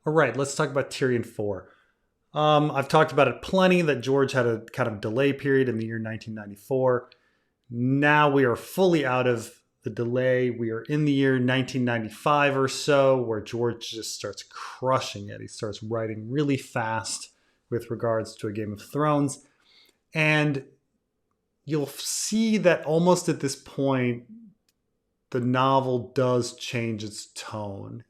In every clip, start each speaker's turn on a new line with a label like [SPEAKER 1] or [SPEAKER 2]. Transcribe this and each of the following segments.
[SPEAKER 1] All right, let's talk about Tyrion 4. I've talked about it plenty that George had a kind of delay period in the year 1994. Now we are fully out of the delay. We are in the year 1995 or so, where George just starts crushing it. He starts writing really fast with regards to a Game of Thrones. And you'll see that almost at this point, the novel does change its tone.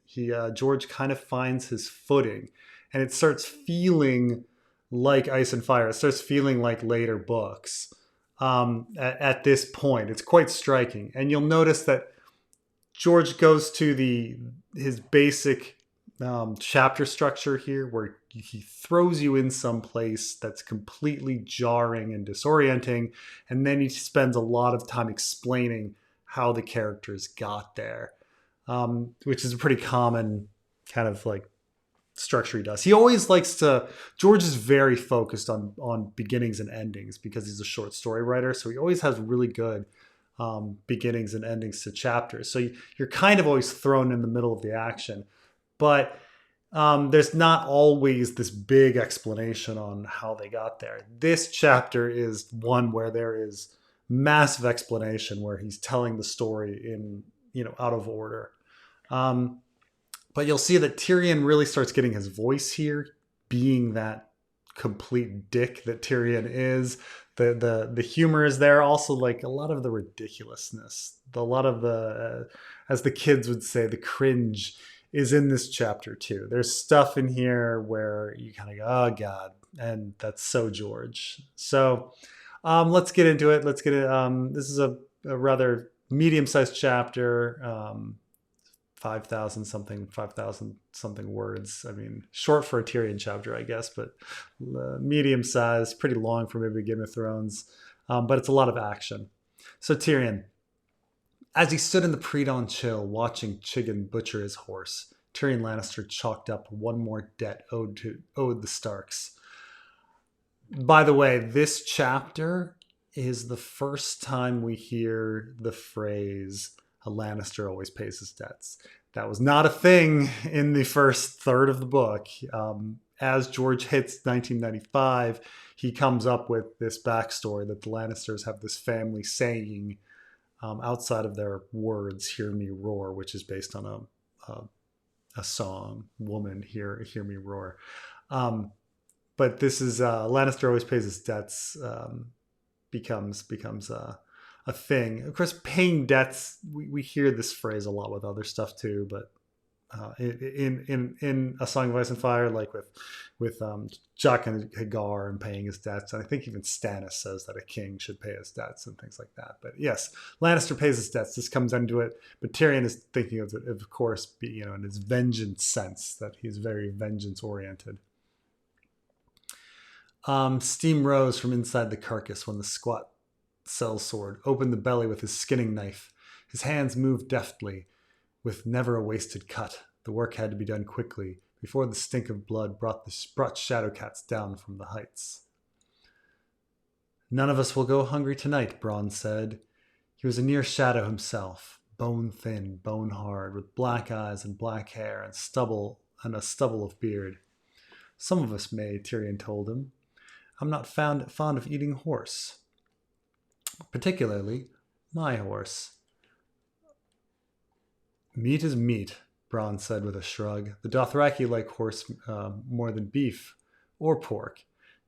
[SPEAKER 1] George kind of finds his footing, and it starts feeling like Ice and Fire. It starts feeling like later books. At this point, it's quite striking, and you'll notice that George goes to his basic chapter structure here, where he throws you in some place that's completely jarring and disorienting, and then he spends a lot of time explaining how the characters got there, which is a pretty common kind of like structure he does. He always likes to. George is very focused on beginnings and endings because he's a short story writer, so he always has really good beginnings and endings to chapters. So you're kind of always thrown in the middle of the action, but there's not always this big explanation on how they got there. This chapter is one where there is massive explanation, where he's telling the story in out of order. But you'll see that Tyrion really starts getting his voice here, being that complete dick that Tyrion is. The humor is there, also like a lot of the ridiculousness, a lot of the as the kids would say, the cringe is in this chapter too. There's stuff in here where you kind of go, oh god, and that's so George. So let's get into it. Let's get it. This is a rather medium-sized chapter. 5,000 something words. I mean, short for a Tyrion chapter, I guess, but medium size, pretty long for maybe Game of Thrones. But it's a lot of action. So Tyrion, as he stood in the pre-dawn chill, watching Chiggin butcher his horse, Tyrion Lannister chalked up one more debt owed the Starks. By the way, this chapter is the first time we hear the phrase, a Lannister always pays his debts. That was not a thing in the first third of the book. As George hits 1995, he comes up with this backstory that the Lannisters have this family saying outside of their words, "Hear me roar," which is based on a song, "Woman, hear me roar." But this is Lannister always pays his debts. Becomes a thing. Of course, paying debts, we hear this phrase a lot with other stuff too, but in A Song of Ice and Fire, like with Jaqen and Hagar and paying his debts, and I think even Stannis says that a king should pay his debts and things like that. But yes, Lannister pays his debts. This comes into it, but Tyrion is thinking of course, in his vengeance sense, that he's very vengeance oriented. Steam rose from inside the carcass when the squat sellsword opened the belly with his skinning knife. His hands moved deftly, with never a wasted cut. The work had to be done quickly, before the stink of blood brought Shadowcats down from the heights. "None of us will go hungry tonight," Bronn said. He was a near shadow himself, bone thin, bone hard, with black eyes and black hair and a stubble of beard. "Some of us may," Tyrion told him. "I'm not fond of eating horse. Particularly my horse." "Meat is meat," Bronn said with a shrug. "The Dothraki like horse more than beef or pork."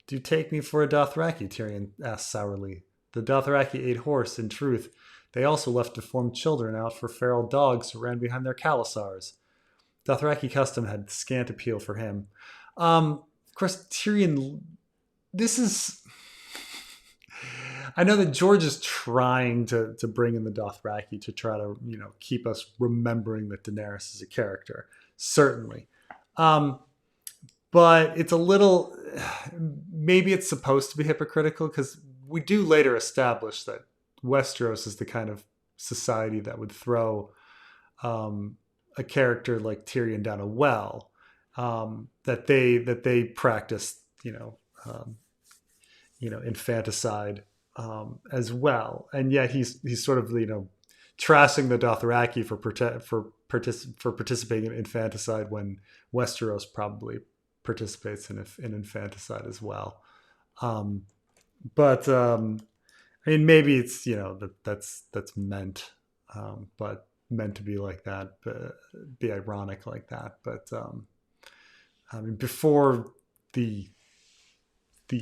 [SPEAKER 1] "Do you take me for a Dothraki?" Tyrion asked sourly. "The Dothraki ate horse, in truth. They also left deformed children out for feral dogs who ran behind their Khalasars." Dothraki custom had scant appeal for him. Of course, Tyrion... This is... I know that George is trying to bring in the Dothraki to try to, keep us remembering that Daenerys is a character. Certainly. But it's a little... Maybe it's supposed to be hypocritical, because we do later establish that Westeros is the kind of society that would throw a character like Tyrion down a well. That they practice, infanticide as well, and yet he's sort of trashing the Dothraki for for participating in infanticide when Westeros probably participates in infanticide as well. But I mean, maybe it's that's meant, but meant to be like that, but be ironic like that. But I mean, before the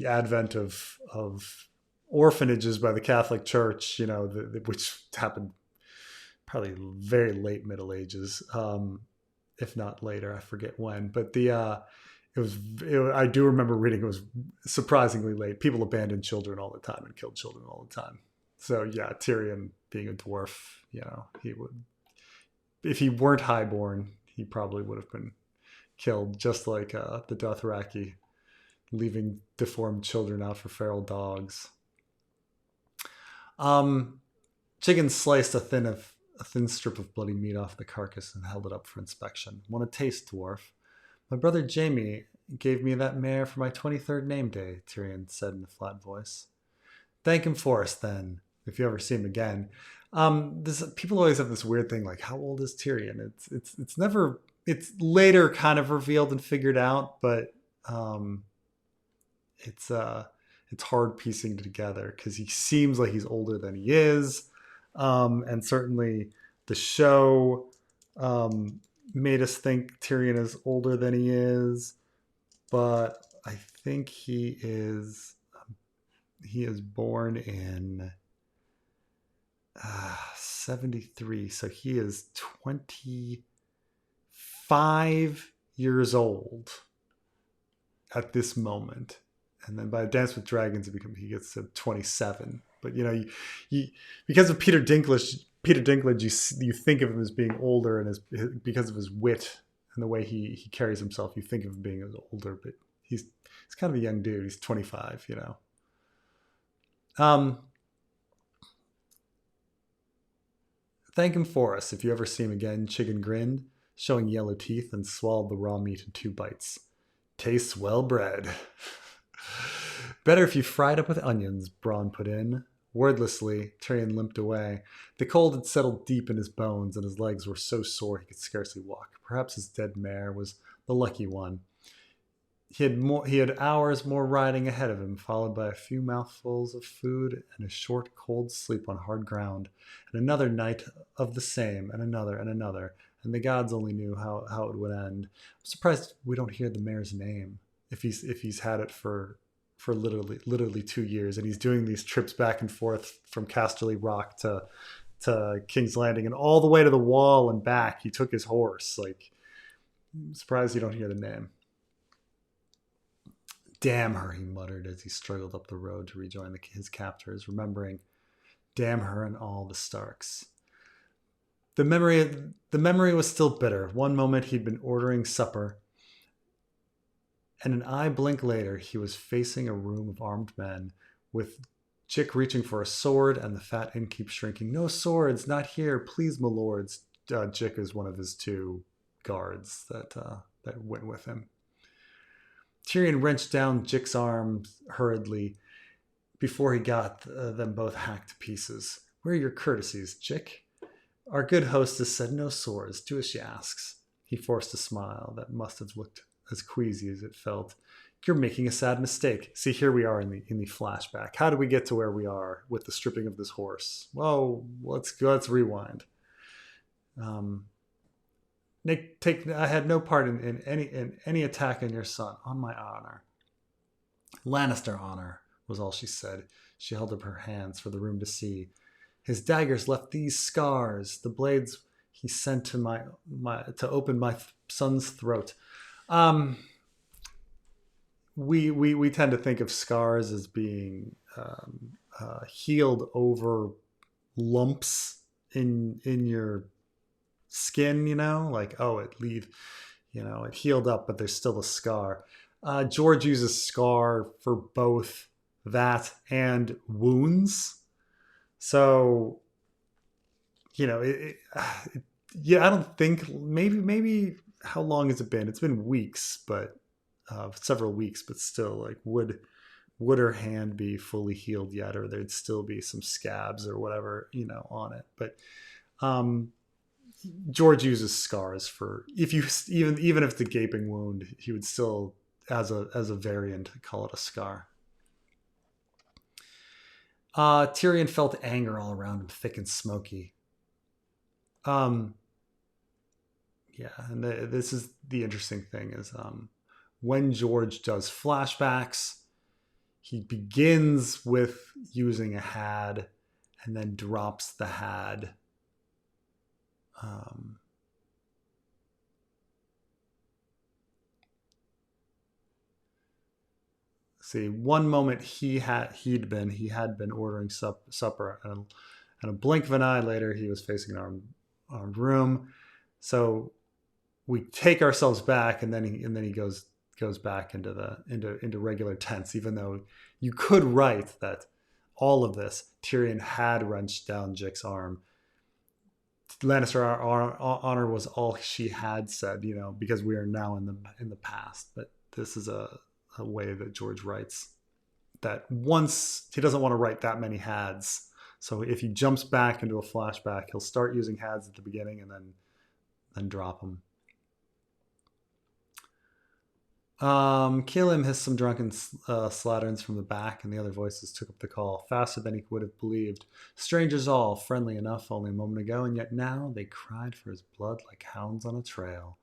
[SPEAKER 1] advent of orphanages by the Catholic Church, which happened probably very late Middle Ages, if not later. I forget when, but I do remember reading it was surprisingly late. People abandoned children all the time and killed children all the time. So yeah, Tyrion being a dwarf, he would, if he weren't highborn, he probably would have been killed, just like the Dothraki leaving deformed children out for feral dogs. Chicken sliced a thin strip of bloody meat off the carcass and held it up for inspection. Want a taste, dwarf? My brother Jaime gave me that mare for my 23rd name day, Tyrion said in a flat voice. Thank him for us, then, if you ever see him again. People always have this weird thing, like, how old is Tyrion? It's later kind of revealed and figured out, but it's hard piecing it together because he seems like he's older than he is, and certainly the show made us think Tyrion is older than he is, but I think he is born in 73, so he is 25 years old at this moment. And then by Dance with Dragons, he gets to 27. But because of Peter Dinklage, you think of him as being older, and because of his wit and the way he carries himself, you think of him being older. But he's kind of a young dude. He's 25. Thank him for us if you ever see him again. Chicken grinned, showing yellow teeth, and swallowed the raw meat in 2 bites. Tastes well bred. Better if you fried up with onions, Bronn put in. Wordlessly, Tyrion limped away. The cold had settled deep in his bones, and his legs were so sore he could scarcely walk. Perhaps his dead mare was the lucky one. He had hours more riding ahead of him, followed by a few mouthfuls of food and a short, cold sleep on hard ground, and another night of the same, and another, and the gods only knew how it would end. I'm surprised we don't hear the mare's name if he's had it for literally 2 years, and he's doing these trips back and forth from Casterly Rock to King's Landing and all the way to the Wall and back. He took his horse. Like, I'm surprised you don't hear the name. Damn her, he muttered as he struggled up the road to rejoin his captors, remembering, damn her and all the Starks. The memory was still bitter. One moment he'd been ordering supper, and an eye blink later he was facing a room of armed men, with Jick reaching for a sword and the fat innkeep shrinking. No swords, not here, please, my lords. Jick is one of his 2 guards that went with him. Tyrion wrenched down Jick's arms hurriedly before he got them both hacked to pieces. Where are your courtesies, Jick? Our good hostess said no swords. Do as she asks. He forced a smile that must have looked as queasy as it felt. You're making a sad mistake. See, here we are in the flashback. How did we get to where we are with the stripping of this horse? Well, let's rewind. Nick, I had no part in any attack on your son, on my honor. Lannister honor, was all she said. She held up her hands for the room to see. His daggers left these scars, the blades he sent to to open my son's throat. We tend to think of scars as being healed over lumps in your skin, like, oh, it healed up, but there's still a scar. George uses scar for both that and wounds. So, I don't think, maybe how long has it been? It's been weeks, but several weeks, but still, like, would her hand be fully healed yet, or there'd still be some scabs or whatever, on it. But George uses scars for if you even if it's a gaping wound, he would still as a variant call it a scar. Tyrion felt anger all around him, thick and smoky. Yeah, and this is the interesting thing is when George does flashbacks, he begins with using a had and then drops the had. See, one moment he had been ordering supper, and a blink of an eye later, he was facing an armed room. So we take ourselves back, and then he goes back into regular tense. Even though you could write that all of this, Tyrion had wrenched down Jick's arm. Lannister honor was all she had said, because we are now in the past. But this is a way that George writes that once he doesn't want to write that many hads. So if he jumps back into a flashback, he'll start using hads at the beginning and then drop them. Kill him hissed some drunken slatterns from the back, and the other voices took up the call, faster than he would have believed. Strangers all, friendly enough only a moment ago, and yet now they cried for his blood like hounds on a trail.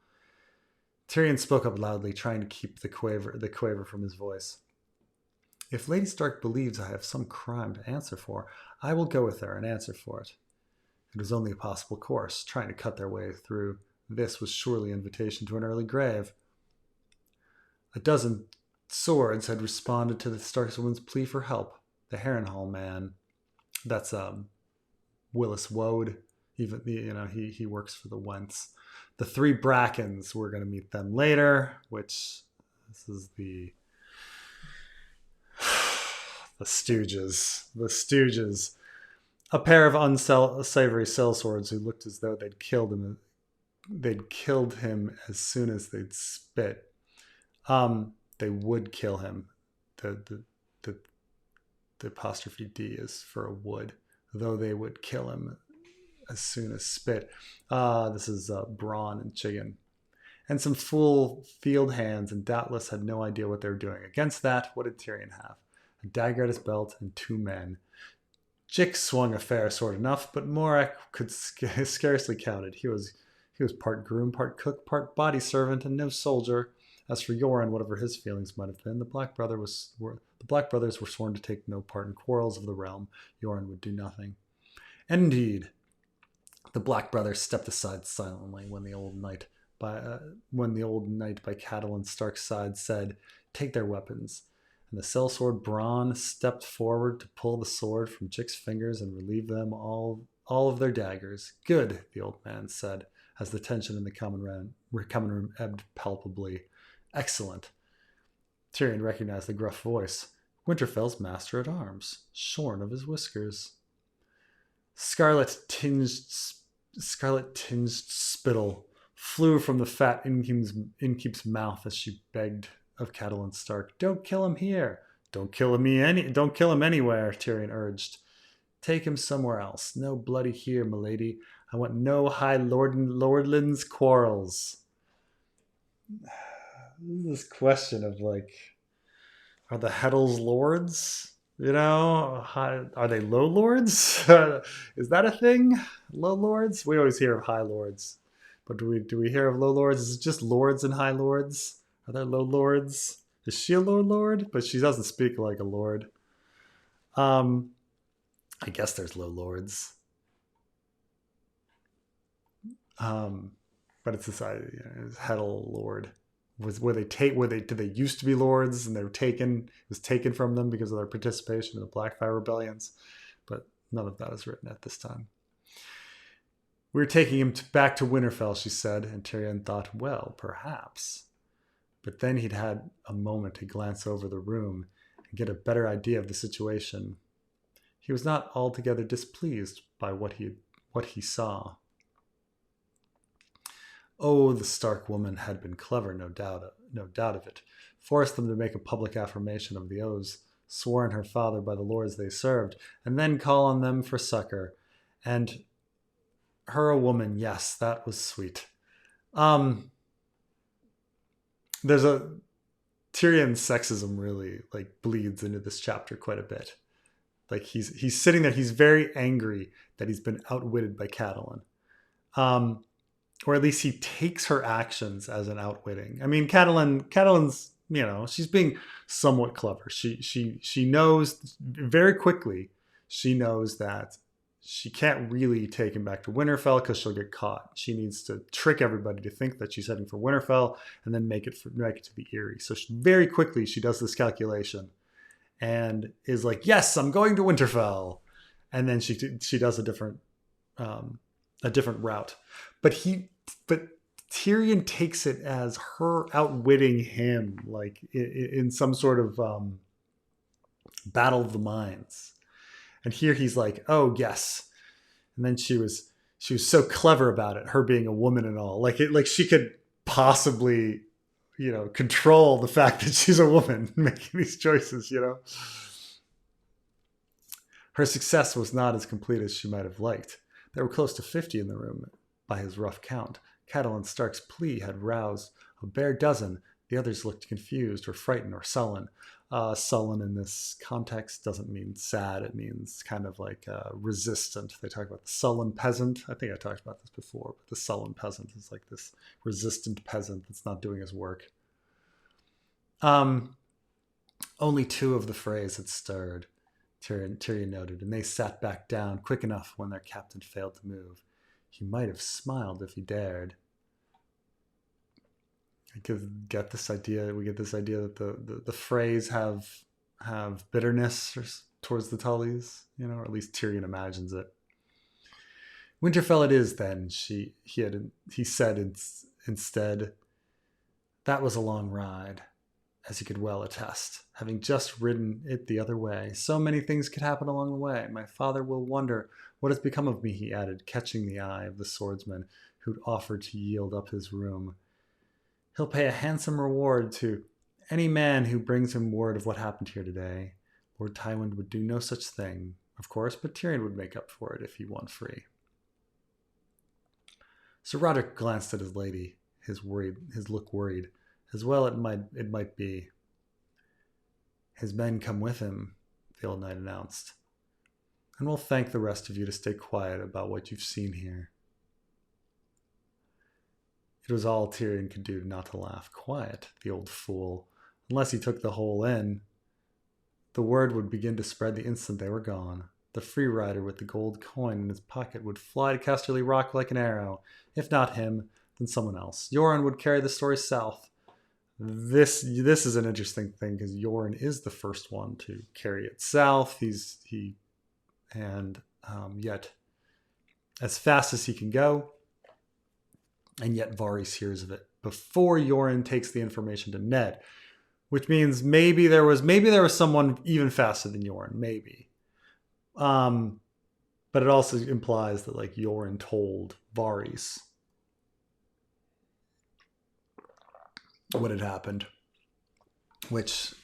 [SPEAKER 1] Tyrion spoke up loudly, trying to keep the quaver from his voice. If Lady Stark believes I have some crime to answer for, I will go with her and answer for it. It was only a possible course. Trying to cut their way through this was surely invitation to an early grave. A dozen swords had responded to the Starkswoman's plea for help. The Harrenhal man, that's Willis Woad. Even he works for the Wentz. The three Brackens, we're going to meet them later. Which this is the Stooges. The Stooges, a pair of unsavory sellswords who looked as though they'd killed him. They'd killed him as soon as they'd spit. They would kill him. The apostrophe D is for a would, though they would kill him as soon as spit. This is Bronn and Chiggin. And some fool field hands, and doubtless had no idea what they were doing. Against that, what did Tyrion have? A dagger at his belt and 2 men. Jick swung a fair sword enough, but Morak could scarcely count it. He was part groom, part cook, part body servant, and no soldier. As for Yoren, whatever his feelings might have been, the Black Brothers were sworn to take no part in quarrels of the realm. Yoren would do nothing. And indeed, the Black Brothers stepped aside silently when the old knight by Catelyn Stark's side said, "Take their weapons." And the sellsword Bronn stepped forward to pull the sword from Jick's fingers and relieve them all of their daggers. "Good," the old man said, as the tension in the common room ebbed palpably. "Excellent." Tyrion recognized the gruff voice. Winterfell's master-at-arms, shorn of his whiskers. Scarlet-tinged spittle flew from the fat innkeep's mouth as she begged of Catelyn Stark. "Don't kill him here." Don't kill him anywhere," Tyrion urged. "Take him somewhere else. No bloody here, milady. I want no high lordlands quarrels." This question of are the Heddles lords? Are they low lords? Is that a thing? Low lords? We always hear of high lords, but do we hear of low lords? Is it just lords and high lords? Are there low lords? Is she a low lord? But she doesn't speak like a lord. I guess there's low lords. But it's this Heddle lord. Did they used to be lords and it was taken from them because of their participation in the Blackfire rebellions? But none of that is written at this time. "We're taking him back to Winterfell," she said, and Tyrion thought, well, perhaps. But then he'd had a moment to glance over the room and get a better idea of the situation. He was not altogether displeased by what he saw. Oh, the Stark woman had been clever, no doubt of it. Forced them to make a public affirmation of the oaths sworn her father by the lords they served, and then call on them for succor. And Her a woman, yes, that was sweet. Um, there's a Tyrion's sexism really like bleeds into this chapter quite a bit. Like he's sitting there, he's very angry that he's been outwitted by Catelyn. Um, or at least he takes her actions as an outwitting. I mean, Catelyn's, she's being somewhat clever. She knows very quickly. She knows that she can't really take him back to Winterfell because she'll get caught. She needs to trick everybody to think that she's heading for Winterfell and then make it to the Eyrie. So very quickly she does this calculation and is like, "Yes, I'm going to Winterfell," and then she does a different route. But Tyrion takes it as her outwitting him, like in some sort of battle of the minds. And here he's like, "Oh yes," and then she was so clever about it, her being a woman and all. Like she could possibly, control the fact that she's a woman making these choices. Her success was not as complete as she might have liked. There were close to 50 in the room, by his rough count. Catelyn Stark's plea had roused a bare dozen. The others looked confused or frightened or sullen. Sullen in this context doesn't mean sad. It means kind of like resistant. They talk about the sullen peasant. I think I talked about this before, but the sullen peasant is like this resistant peasant that's not doing his work. Only 2 of the Freys had stirred, Tyrion noted, and they sat back down quick enough when their captain failed to move. He might have smiled if he dared. I could get this idea. We get this idea that the Freys have bitterness towards the Tullys, or at least Tyrion imagines it. Winterfell it is then. He said instead. That was a long ride, as he could well attest, having just ridden it the other way. So many things could happen along the way. My father will wonder what has become of me, he added, catching the eye of the swordsman who'd offered to yield up his room. He'll pay a handsome reward to any man who brings him word of what happened here today. Lord Tywin would do no such thing, of course, but Tyrion would make up for it if he won free. Sir Roderick glanced at his lady, his look worried. As well it might be. His men come with him, the old knight announced. And we'll thank the rest of you to stay quiet about what you've seen here. It was all Tyrion could do not to laugh. Quiet, the old fool. Unless he took the whole in. The word would begin to spread the instant they were gone. The free rider with the gold coin in his pocket would fly to Casterly Rock like an arrow. If not him, then someone else. Yoren would carry the story south. This is an interesting thing because Yoren is the first one to carry it south. Yet as fast as he can go, and yet Varys hears of it before Yoren takes the information to Ned, which means maybe there was someone even faster than Yoren, maybe. But it also implies that like Yoren told Varys what had happened, which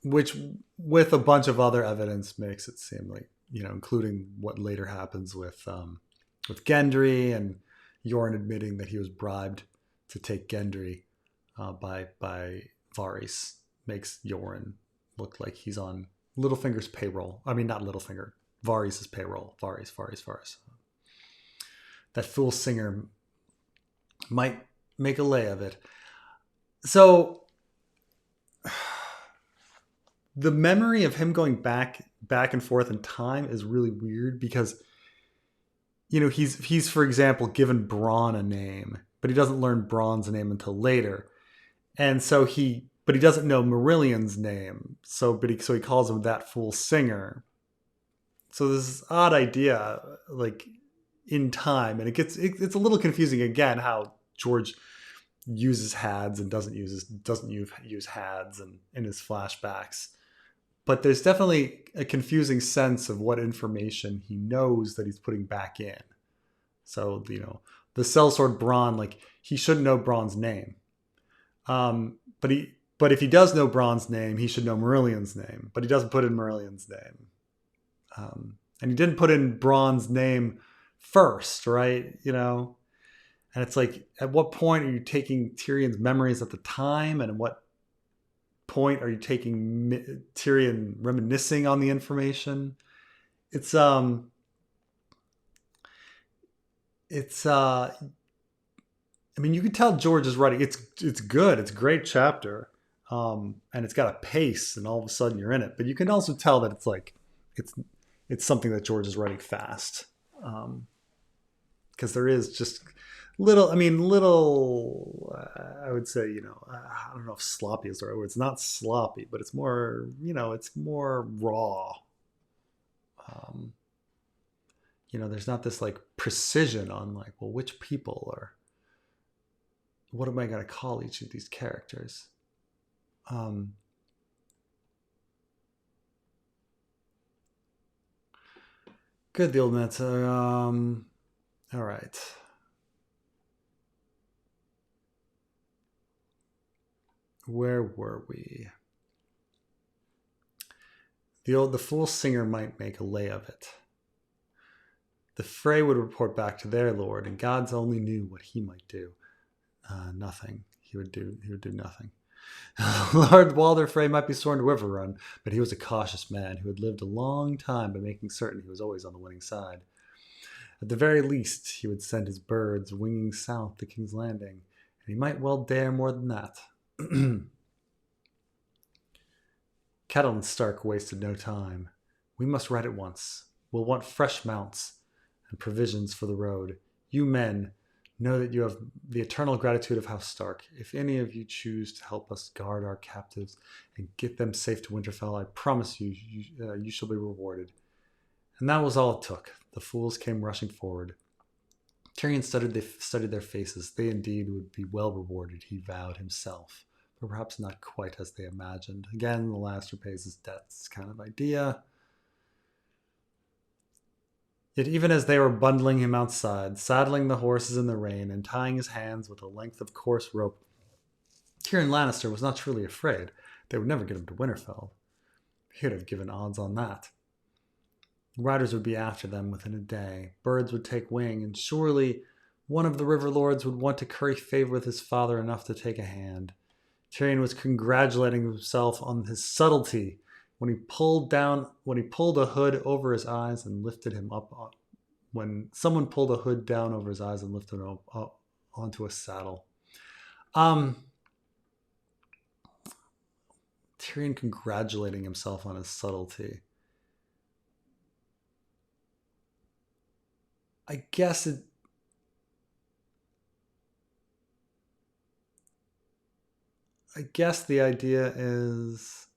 [SPEAKER 1] with a bunch of other evidence makes it seem like, including what later happens with Gendry and Yoren admitting that he was bribed to take Gendry by Varys, makes Yoren look like he's on Littlefinger's payroll. I mean, not Littlefinger, Varys' payroll. Varys. That fool singer might make a lay of it. So the memory of him going back and forth in time is really weird because, he's for example given Bronn a name, but he doesn't learn Bronn's name until later, and so he doesn't know Marillion's name. So he calls him that fool singer. So this odd idea, like in time, and it's a little confusing again how George uses Hads and doesn't use Hads in his flashbacks. But there's definitely a confusing sense of what information he knows that he's putting back in. So, the sellsword Bronn, like he shouldn't know Bronn's name. But if he does know Bronn's name, he should know Marillion's name. But he doesn't put in Marillion's name. And he didn't put in Bronn's name first, right? And it's like, at what point are you taking Tyrion's memories at the time, and at what point are you taking Tyrion reminiscing on the information? It's it's I mean, you can tell George is writing. It's good. It's a great chapter, and it's got a pace, and all of a sudden you're in it. But you can also tell that it's it's something that George is writing fast, because there is just little. I mean, little. I would say, I don't know if sloppy is the right word. It's not sloppy, but it's more. It's more raw. Um, there's not this like precision on like, well, which people are. What am I going to call each of these characters? Good, the old meta. All right. Where were we? The fool singer might make a lay of it. The fray would report back to their lord, and gods only knew what he might do. Nothing. He would do nothing. Lord Walder Frey might be sworn to Riverrun, but he was a cautious man who had lived a long time by making certain he was always on the winning side. At the very least, he would send his birds winging south to King's Landing, and he might well dare more than that. Catelyn Stark wasted no time. We must ride at once. We'll want fresh mounts and provisions for the road. You men, know that you have the eternal gratitude of House Stark. If any of you choose to help us guard our captives and get them safe to Winterfell, I promise you, you shall be rewarded. And that was all it took. The fools came rushing forward. Tyrion studied their faces. They indeed would be well rewarded, he vowed himself, but perhaps not quite as they imagined. Again, the Lannister pays his debts kind of idea. Yet even as they were bundling him outside, saddling the horses in the rain, and tying his hands with a length of coarse rope, Tyrion Lannister was not truly afraid. They would never get him to Winterfell. He would have given odds on that. Riders would be after them within a day. Birds would take wing, and surely one of the river lords would want to curry favor with his father enough to take a hand. Tyrion was congratulating himself on his subtlety when he pulled a hood over his eyes and lifted him up. When someone pulled a hood down over his eyes and lifted him up onto a saddle. Tyrion congratulating himself on his subtlety. I guess the idea is,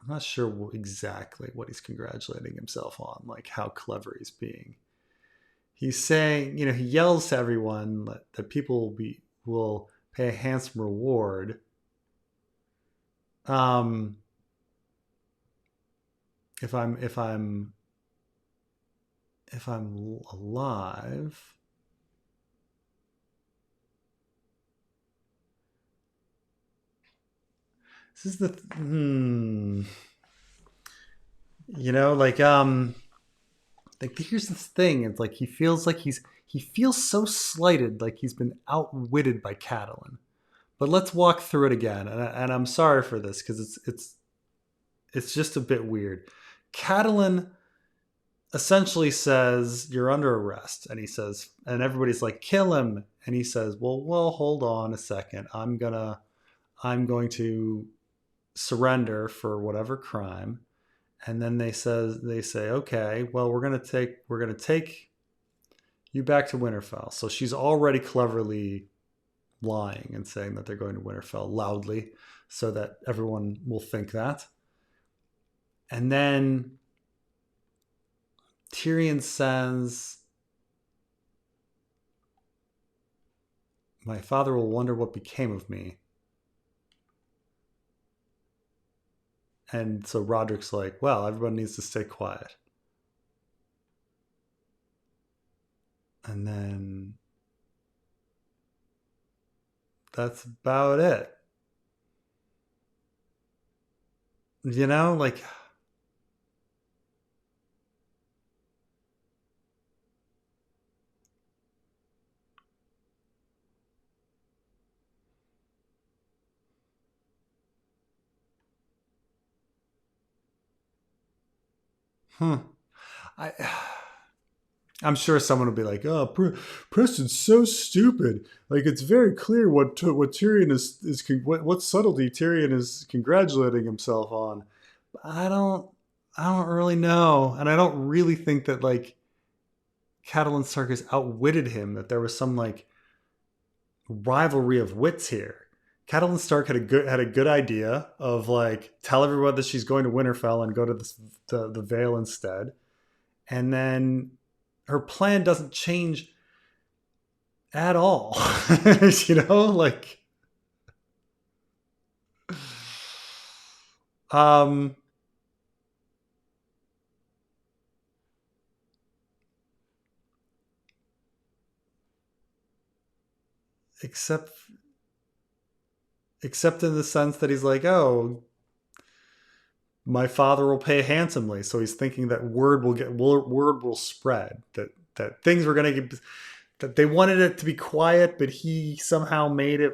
[SPEAKER 1] I'm not sure exactly what he's congratulating himself on, like how clever he's being. He's saying, he yells to everyone that people will pay a handsome reward. If I'm alive. This is the here's this thing. It's like he feels so slighted, like he's been outwitted by Catelyn. But let's walk through it again, and I'm sorry for this because it's just a bit weird. Catelyn essentially says, "You're under arrest," and he says, and everybody's like, "Kill him," and he says, "Well, hold on a second. I'm going to surrender for whatever crime." And then they say, "Okay, well, we're gonna take you back to Winterfell." So she's already cleverly lying and saying that they're going to Winterfell loudly so that everyone will think that. And then Tyrion says, "My father will wonder what became of me." And so Roderick's like, "Well, everyone needs to stay quiet." And then that's about it. Like, Hmm. I, I'm sure someone will be like, "Oh, Preston's so stupid. Like, it's very clear what Tyrion is what subtlety Tyrion is congratulating himself on." But I don't really know, and I don't really think that like Catelyn Stark has outwitted him. That there was some like rivalry of wits here. Catelyn Stark had a good idea of like tell everyone that she's going to Winterfell and go to the Vale instead, and then her plan doesn't change at all. You know, like um except except in the sense that he's like, oh, my father will pay handsomely. So he's thinking that word will spread that things were going to get that they wanted it to be quiet, but he somehow made it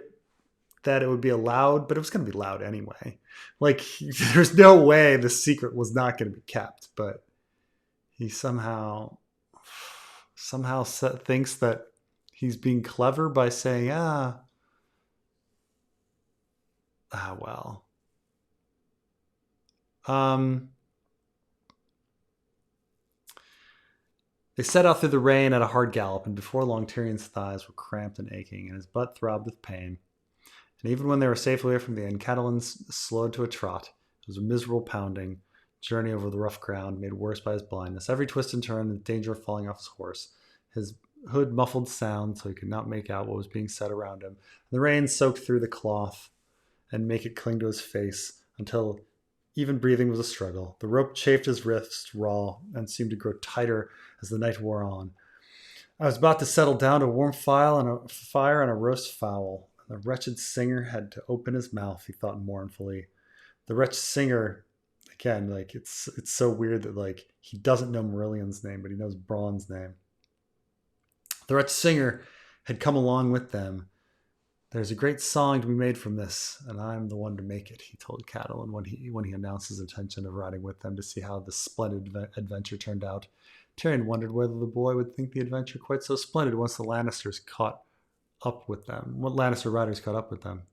[SPEAKER 1] that it would be allowed, but it was going to be loud anyway. Like there's no way the secret was not going to be kept, but he somehow thinks that he's being clever by saying, well. Um, They set out through the rain at a hard gallop, and before long Tyrion's thighs were cramped and aching, and his butt throbbed with pain. And even when they were safely away from the inn, Catelyn slowed to a trot. It was a miserable pounding journey over the rough ground, made worse by his blindness. Every twist and turn, and the danger of falling off his horse. His hood muffled sound, so he could not make out what was being said around him. The rain soaked through the cloth and make it cling to his face until even breathing was a struggle. The rope chafed his wrists raw and seemed to grow tighter as the night wore on. I was about to settle down to a warm fire and a roast fowl. The wretched singer had to open his mouth, he thought mournfully. The wretched singer, again, like it's so weird that like he doesn't know Marillion's name, but he knows Bronn's name. The wretched singer had come along with them. There's a great song to be made from this, and I'm the one to make it, he told Catelyn when he announced his intention of riding with them to see how this splendid adventure turned out. Tyrion wondered whether the boy would think the adventure quite so splendid once the Lannisters caught up with them. What Lannister riders caught up with them.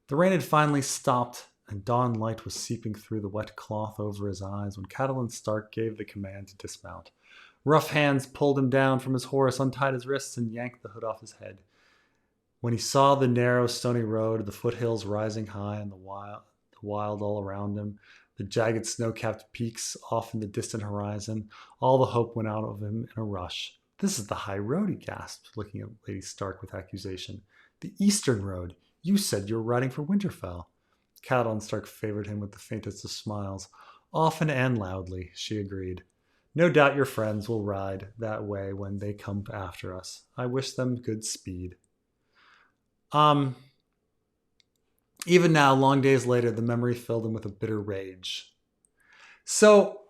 [SPEAKER 1] The rain had finally stopped, and dawn light was seeping through the wet cloth over his eyes when Catelyn Stark gave the command to dismount. Rough hands pulled him down from his horse, untied his wrists, and yanked the hood off his head. When he saw the narrow, stony road, the foothills rising high and the wild all around him, the jagged snow-capped peaks off in the distant horizon, all the hope went out of him in a rush. This is the high road, he gasped, looking at Lady Stark with accusation. The eastern road. You said you were riding for Winterfell. Catelyn Stark favored him with the faintest of smiles. Often and loudly, she agreed. No doubt your friends will ride that way when they come after us. I wish them good speed. Even now, long days later, the memory filled him with a bitter rage. So,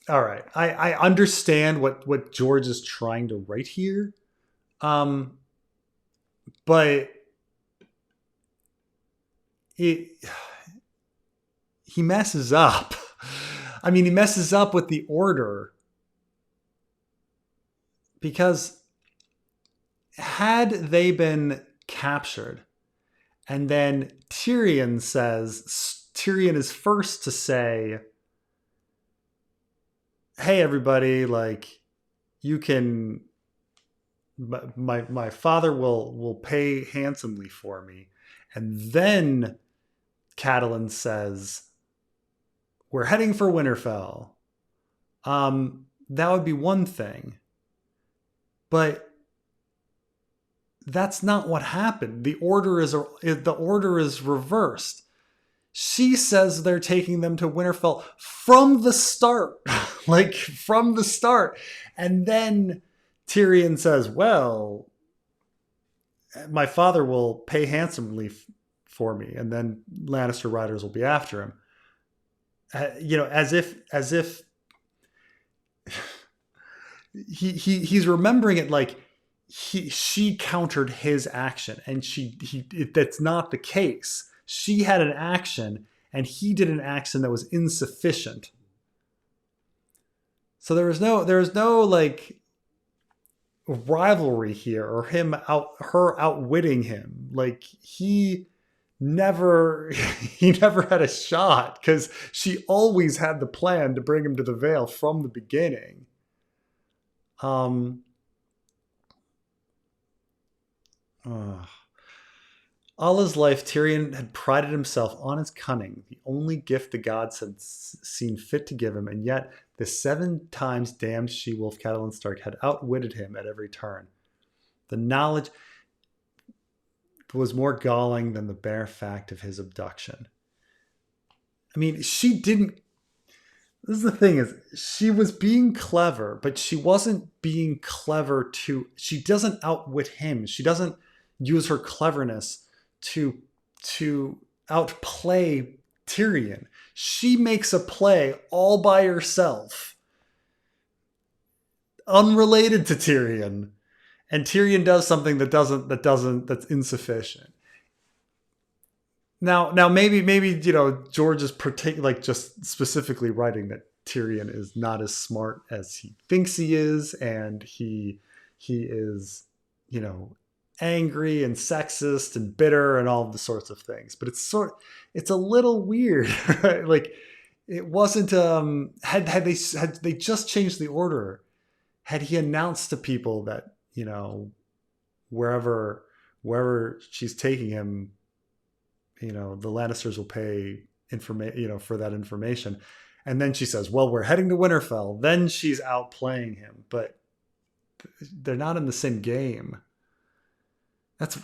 [SPEAKER 1] all right, I understand what George is trying to write here, but he messes up. I mean, he messes up with the order because had they been captured and then Tyrion is first to say, hey, everybody, like you can, my father will pay handsomely for me. And then Catelyn says, we're heading for Winterfell. That would be one thing. But that's not what happened. The order is reversed. She says they're taking them to Winterfell from the start, like from the start. And then Tyrion says, well, my father will pay handsomely for me. And then Lannister riders will be after him. As if he's remembering it like she countered his action, and that's not the case. She had an action, and he did an action that was insufficient. So there was no like rivalry here or her outwitting him. Like he never he never had a shot because she always had the plan to bring him to the Vale from the beginning. Um uh, all his life, Tyrion had prided himself on his cunning, the only gift the gods had seen fit to give him, and yet the 7 times damned she-wolf Catelyn Stark had outwitted him at every turn. The knowledge was more galling than the bare fact of his abduction. I mean, she didn't. This is the thing: is she was being clever, but she wasn't being clever to. She doesn't outwit him. She doesn't use her cleverness to to outplay Tyrion. She makes a play all by herself, unrelated to Tyrion, and Tyrion does something that's insufficient. Now, maybe George is like just specifically writing that Tyrion is not as smart as he thinks he is, and he is you know angry and sexist and bitter and all the sorts of things. But it's a little weird, right? Like it wasn't had they just changed the order, had he announced to people that wherever she's taking him, the Lannisters will pay for that information. And then she says, well, we're heading to Winterfell. Then she's outplaying him, but they're not in the same game. That's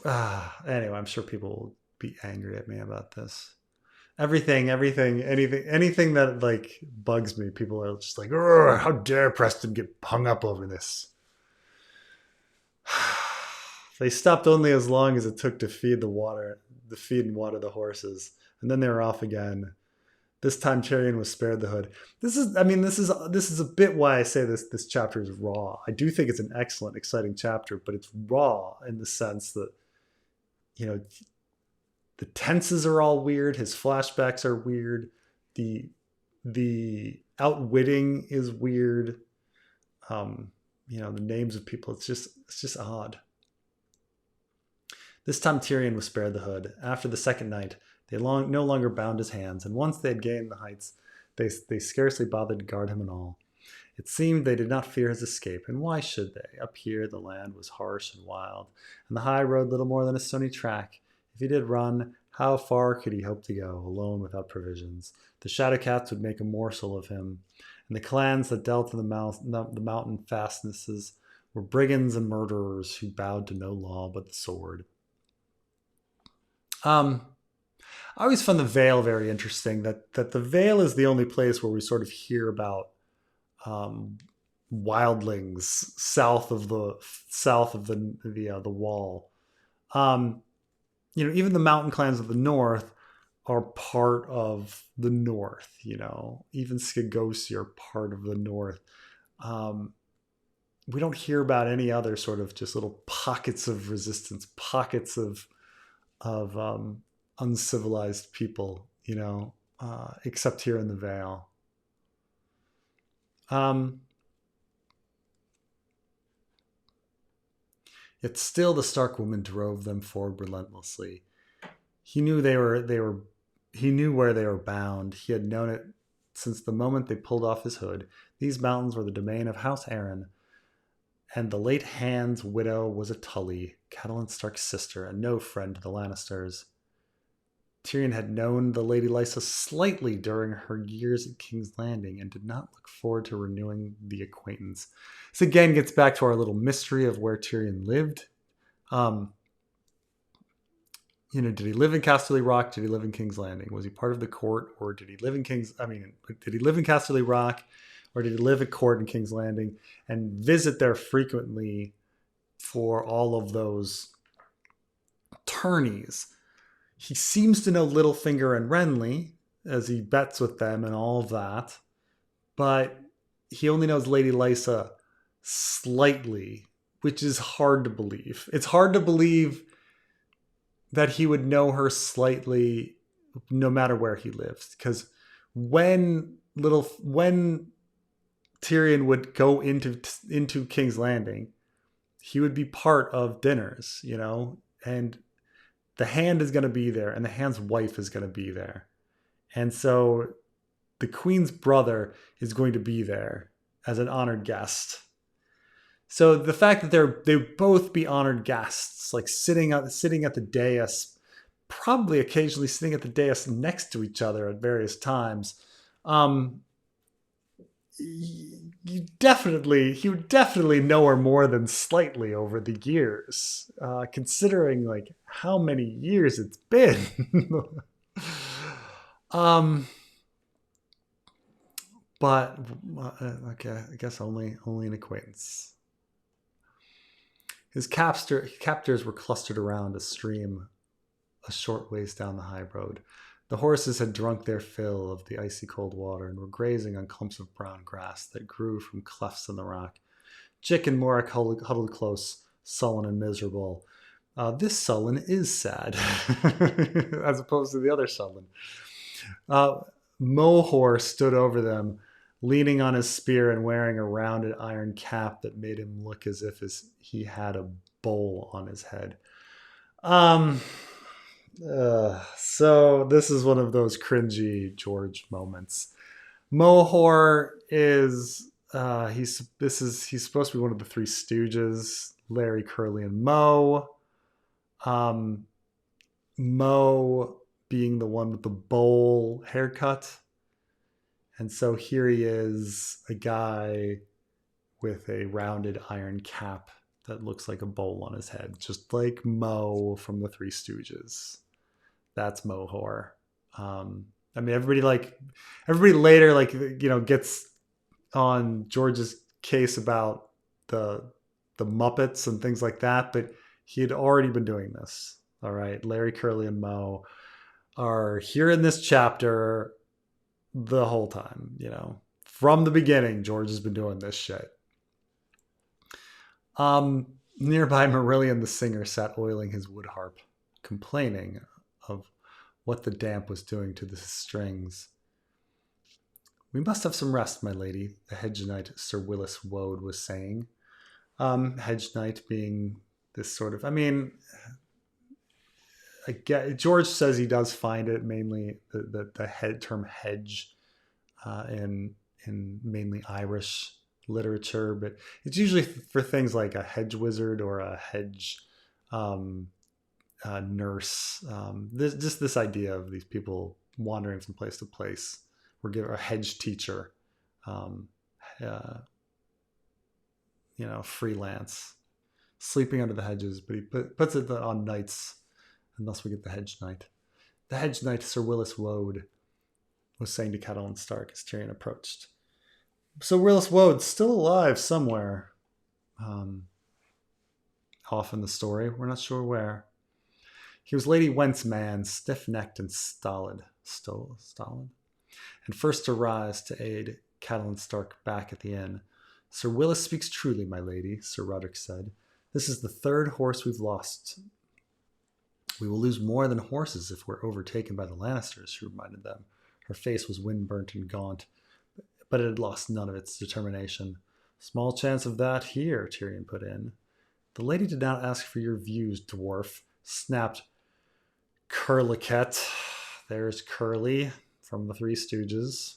[SPEAKER 1] anyway, I'm sure people will be angry at me about this. Anything that like bugs me, people are just like, how dare Preston get hung up over this? They stopped only as long as it took to feed and water the horses, and then they were off again. This time Tyrion was spared the hood. This is a bit why I say this chapter is raw. I do think it's an excellent, exciting chapter, but it's raw in the sense that the tenses are all weird. His flashbacks are weird. The outwitting is weird. The names of people. It's just odd. This time Tyrion was spared the hood. After the second night, they no longer bound his hands, and once they had gained the heights, they scarcely bothered to guard him at all. It seemed they did not fear his escape, and why should they? Up here the land was harsh and wild, and the high road little more than a stony track. If he did run, how far could he hope to go, alone without provisions? The Shadowcats would make a morsel of him, and the clans that dealt in the mountain fastnesses were brigands and murderers who bowed to no law but the sword. I always found the Vale very interesting. That the Vale is the only place where we sort of hear about wildlings south of the wall. Even the mountain clans of the north are part of the north. Even Skigosi are part of the north. We don't hear about any other sort of just little pockets of resistance, pockets of uncivilized people, except here in the Vale. Yet still the Stark woman drove them forward relentlessly. He knew he knew where they were bound. He had known it since the moment they pulled off his hood. These mountains were the domain of House Aaron, and the late Hand's widow was a Tully, Catelyn Stark's sister, and no friend to the Lannisters. Tyrion had known the Lady Lysa slightly during her years at King's Landing and did not look forward to renewing the acquaintance. This again gets back to our little mystery of where Tyrion lived. Did he live in Casterly Rock? Did he live in King's Landing? Was he part of the court, or did he live in Casterly Rock, or did he live at court in King's Landing and visit there frequently for all of those tourneys? He seems to know Littlefinger and Renly, as he bets with them and all of that, but he only knows Lady Lysa slightly, which is hard to believe. It's hard to believe that he would know her slightly no matter where he lives, because when Tyrion would go into King's Landing, he would be part of dinners, and the Hand is going to be there, and the Hand's wife is going to be there, and so the Queen's brother is going to be there as an honored guest. So the fact that they both be honored guests, like sitting at the dais, probably occasionally sitting at the dais next to each other at various times, he would definitely know her more than slightly over the years, considering like how many years it's been. But okay, I guess only an acquaintance. His captors were clustered around a stream a short ways down the high road. The horses had drunk their fill of the icy cold water and were grazing on clumps of brown grass that grew from clefts in the rock. Jick and Morak huddled close, sullen and miserable. This sullen is sad, as opposed to the other sullen. Mohor stood over them, leaning on his spear and wearing a rounded iron cap that made him look as if he had a bowl on his head. So this is one of those cringy George moments. Mohor is he's supposed to be one of the Three Stooges, Larry, Curly, and Moe. Moe being the one with the bowl haircut. And so here he is, a guy with a rounded iron cap that looks like a bowl on his head, just like Moe from the Three Stooges. That's Mohor. I mean, everybody later, gets on George's case about the Muppets and things like that, but he had already been doing this. All right, Larry, Curly, and Moe are here in this chapter the whole time. From the beginning, George has been doing this shit. Nearby, Marillion the singer sat oiling his wood harp, complaining of what the damp was doing to the strings. We must have some rest, my lady, the hedge knight Sir Willis Woad was saying. Hedge knight being this sort of, George says he does find it mainly the term hedge in mainly Irish literature, but it's usually for things like a hedge wizard or a hedge nurse. This idea of these people wandering from place to place. We're given a hedge teacher, freelance, sleeping under the hedges, but he puts it on nights, and thus we get the hedge knight. The hedge knight, Sir Willis Woad, was saying to Catelyn Stark as Tyrion approached. So Willis Woad's still alive somewhere. Off in the story, we're not sure where. He was Lady Went's man, stiff-necked and stolid, and first to rise to aid Catelyn Stark back at the inn. Sir Willis speaks truly, my lady, Sir Roderick said. This is the third horse we've lost. We will lose more than horses if we're overtaken by the Lannisters, she reminded them. Her face was wind-burnt and gaunt, but it had lost none of its determination. Small chance of that here, Tyrion put in. The lady did not ask for your views, dwarf, snapped Curliquet. There's Curly from the Three Stooges.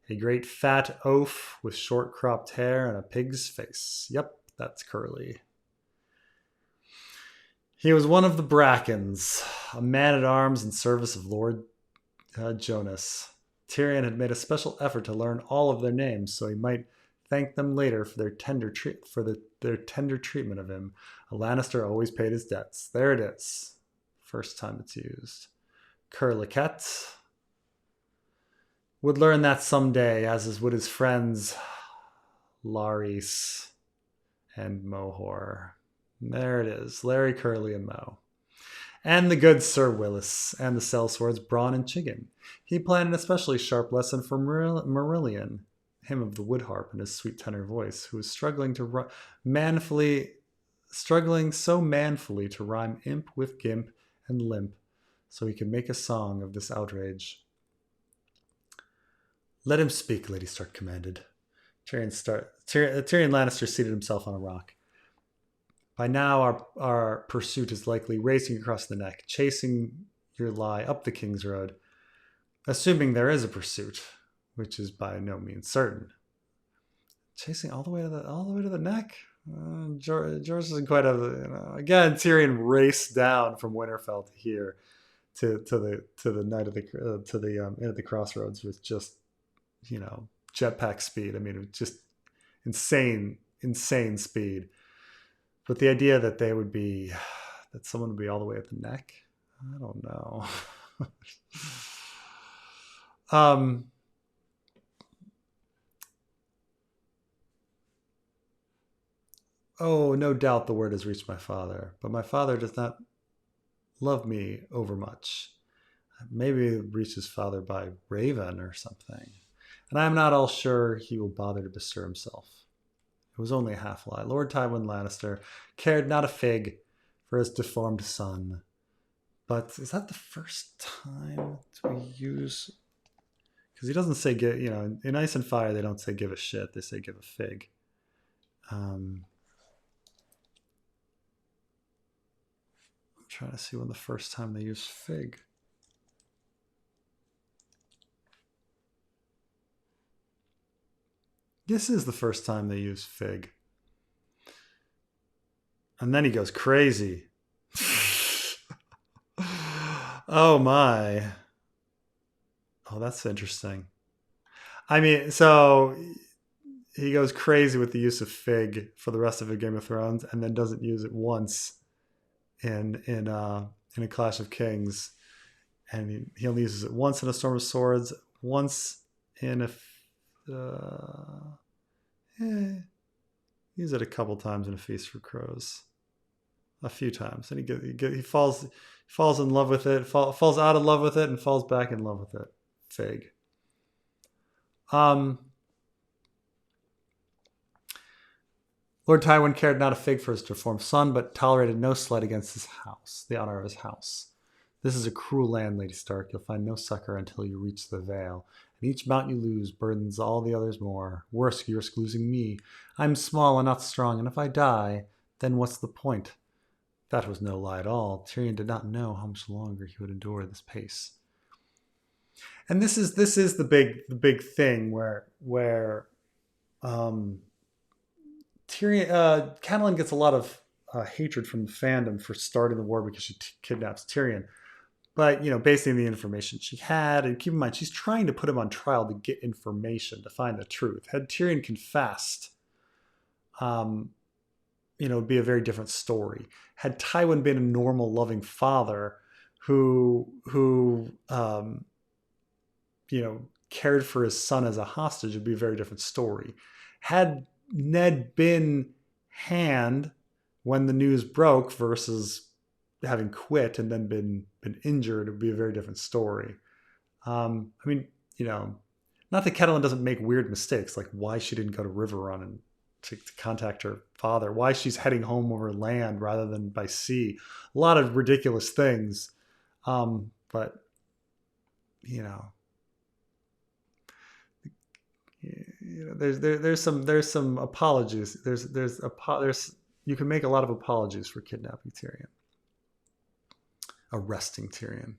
[SPEAKER 1] A great fat oaf with short cropped hair and a pig's face. Yep, that's Curly. He was one of the Brackens, a man-at-arms in service of Lord Jonas. Tyrion had made a special effort to learn all of their names so he might thank them later for their tender treatment of him. A Lannister always paid his debts. There it is. First time it's used. Curliquet would learn that someday, as would his friends Larys and Mohor. There it is. Larry, Curly, and Moe. And the good Sir Willis, and the sellswords Bronn and Chiggin. He planned an especially sharp lesson for Marillion, him of the wood harp and his sweet tenor voice, who was struggling so manfully to rhyme imp with gimp and limp, so he could make a song of this outrage. Let him speak, Lady Stark commanded. Tyrion Lannister seated himself on a rock. By now, our pursuit is likely racing across the neck, chasing your lie up the King's Road, assuming there is a pursuit, which is by no means certain. Chasing all the way to the neck. George isn't quite again. Tyrion raced down from Winterfell to here, to the night of the inn at the crossroads with just jetpack speed. I mean, it was just insane speed. But the idea that someone would be all the way at the neck, I don't know. Oh, no doubt the word has reached my father, but my father does not love me overmuch. Maybe it reached his father by raven or something, and I am not all sure he will bother to bestir himself. It was only a half lie. Lord Tywin Lannister cared not a fig for his deformed son. But is that the first time we use? Because he doesn't say in Ice and Fire they don't say give a shit. They say give a fig. I'm trying to see when the first time they use fig. This is the first time they use fig. And then he goes crazy. Oh my. Oh, that's interesting. I mean, so he goes crazy with the use of fig for the rest of a Game of Thrones, and then doesn't use it once in a Clash of Kings, and he only uses it once in A Storm of Swords, once in use it a couple times in A Feast for Crows, a few times, and he falls in love with it, falls out of love with it, and falls back in love with it. Fig. Lord Tywin cared not a fig for his deformed son, but tolerated no slight against his house, the honor of his house. This is a cruel land, Lady Stark. You'll find no succor until you reach the Vale. And each mount you lose burdens all the others more. Worse, you risk losing me. I'm small and not strong, and if I die, then what's the point? That was no lie at all. Tyrion did not know how much longer he would endure this pace. And this is the big thing where Tyrion, Catelyn gets a lot of hatred from the fandom for starting the war because she kidnaps Tyrion. But, based on the information she had, and keep in mind, she's trying to put him on trial to get information, to find the truth. Had Tyrion confessed, it would be a very different story. Had Tywin been a normal, loving father who cared for his son as a hostage, it would be a very different story. Had Ned been hand when the news broke versus having quit and then been injured, it would be a very different story. Not that Catelyn doesn't make weird mistakes, like why she didn't go to Riverrun and to contact her father, why she's heading home over land rather than by sea. A lot of ridiculous things. But there's some apologies. There's you can make a lot of apologies for kidnapping Tyrion, arresting Tyrion.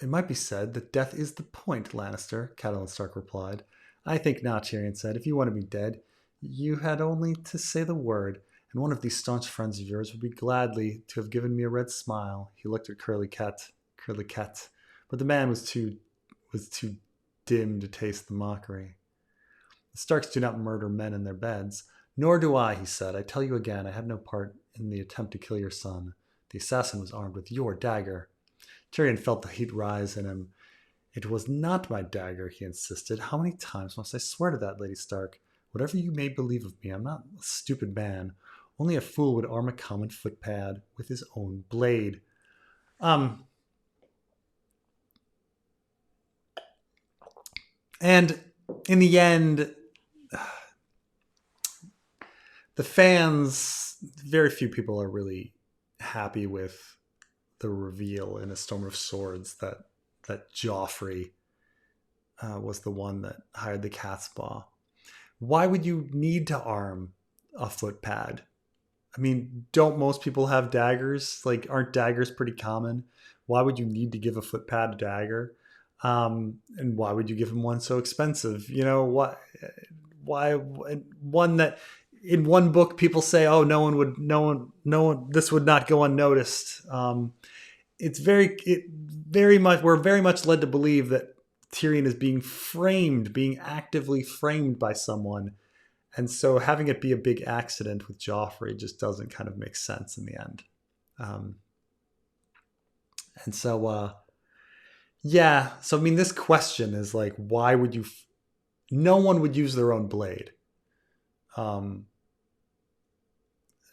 [SPEAKER 1] It might be said that death is the point, Lannister, Catelyn Stark replied. I think not, Tyrion said. If you want to be dead, you had only to say the word, and one of these staunch friends of yours would be gladly to have given me a red smile. He looked at Curly Cat, but the man was too dim to taste the mockery. The Starks do not murder men in their beds. Nor do I, he said. I tell you again, I had no part in the attempt to kill your son. The assassin was armed with your dagger. Tyrion felt the heat rise in him. It was not my dagger, he insisted. How many times must I swear to that, Lady Stark? Whatever you may believe of me, I'm not a stupid man. Only a fool would arm a common footpad with his own blade. And in the end, the fans, very few people are really happy with the reveal in A Storm of Swords that Joffrey was the one that hired the cat's paw. Why would you need to arm a footpad? I mean, don't most people have daggers? Like, aren't daggers pretty common? Why would you need to give a footpad a dagger? And why would you give him one so expensive? You know, why one that in one book people say, oh, no one, this would not go unnoticed. We're very much led to believe that Tyrion is being actively framed by someone. And so having it be a big accident with Joffrey just doesn't kind of make sense in the end. And so, yeah. So, I mean, this question is like, why would you... No one would use their own blade. And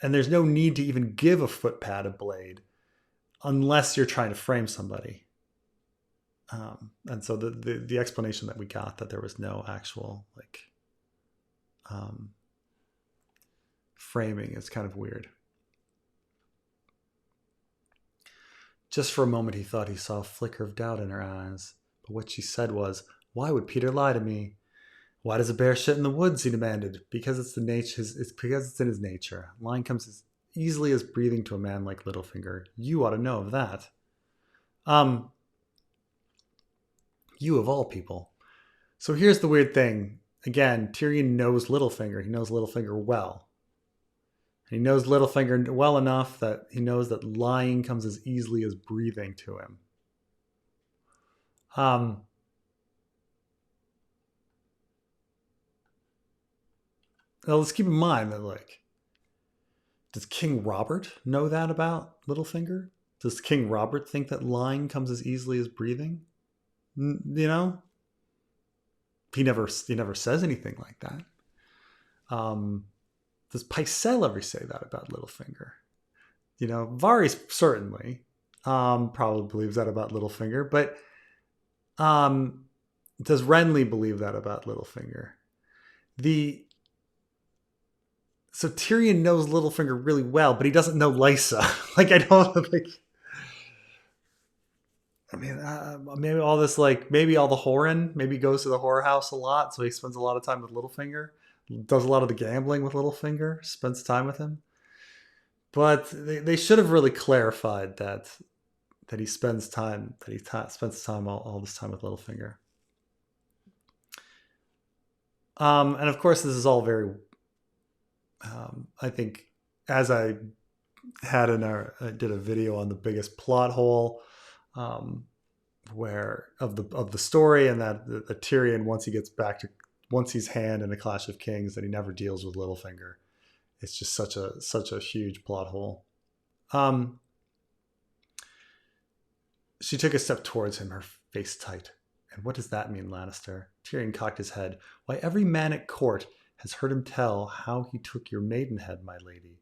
[SPEAKER 1] there's no need to even give a footpad a blade unless you're trying to frame somebody. And so the explanation that we got that there was no actual framing is kind of weird. Just for a moment he thought he saw a flicker of doubt in her eyes, but what she said was, "Why would Peter lie to me? Why does a bear shit in the woods?" he demanded. Because it's because it's in his nature. Lying comes as easily as breathing to a man like Littlefinger. You ought to know of that. You of all people. So here's the weird thing. Again, Tyrion knows Littlefinger. He knows Littlefinger well. He knows Littlefinger well enough that he knows that lying comes as easily as breathing to him. Now let's keep in mind that, does King Robert know that about Littlefinger? Does King Robert think that lying comes as easily as breathing? You know? He never says anything like that. Does Pycelle ever say that about Littlefinger? You know, Varys certainly probably believes that about Littlefinger, but does Renly believe that about Littlefinger? So Tyrion knows Littlefinger really well, but he doesn't know Lysa. I don't think. I mean, maybe all this, maybe all the whoring, maybe he goes to the whore house a lot, so he spends a lot of time with Littlefinger, does a lot of the gambling with Littlefinger, spends time with him. But they should have really clarified that he spends time all this time with Littlefinger. And of course, this is all very. I think, as I had did a video on the biggest plot hole, where of the story, and that the Tyrion, once he's hand in a Clash of Kings, that he never deals with Littlefinger. It's just such a huge plot hole. She took a step towards him, her face tight. "And what does that mean, Lannister?" Tyrion cocked his head. "Why, every man at court has heard him tell how he took your maidenhead, my lady."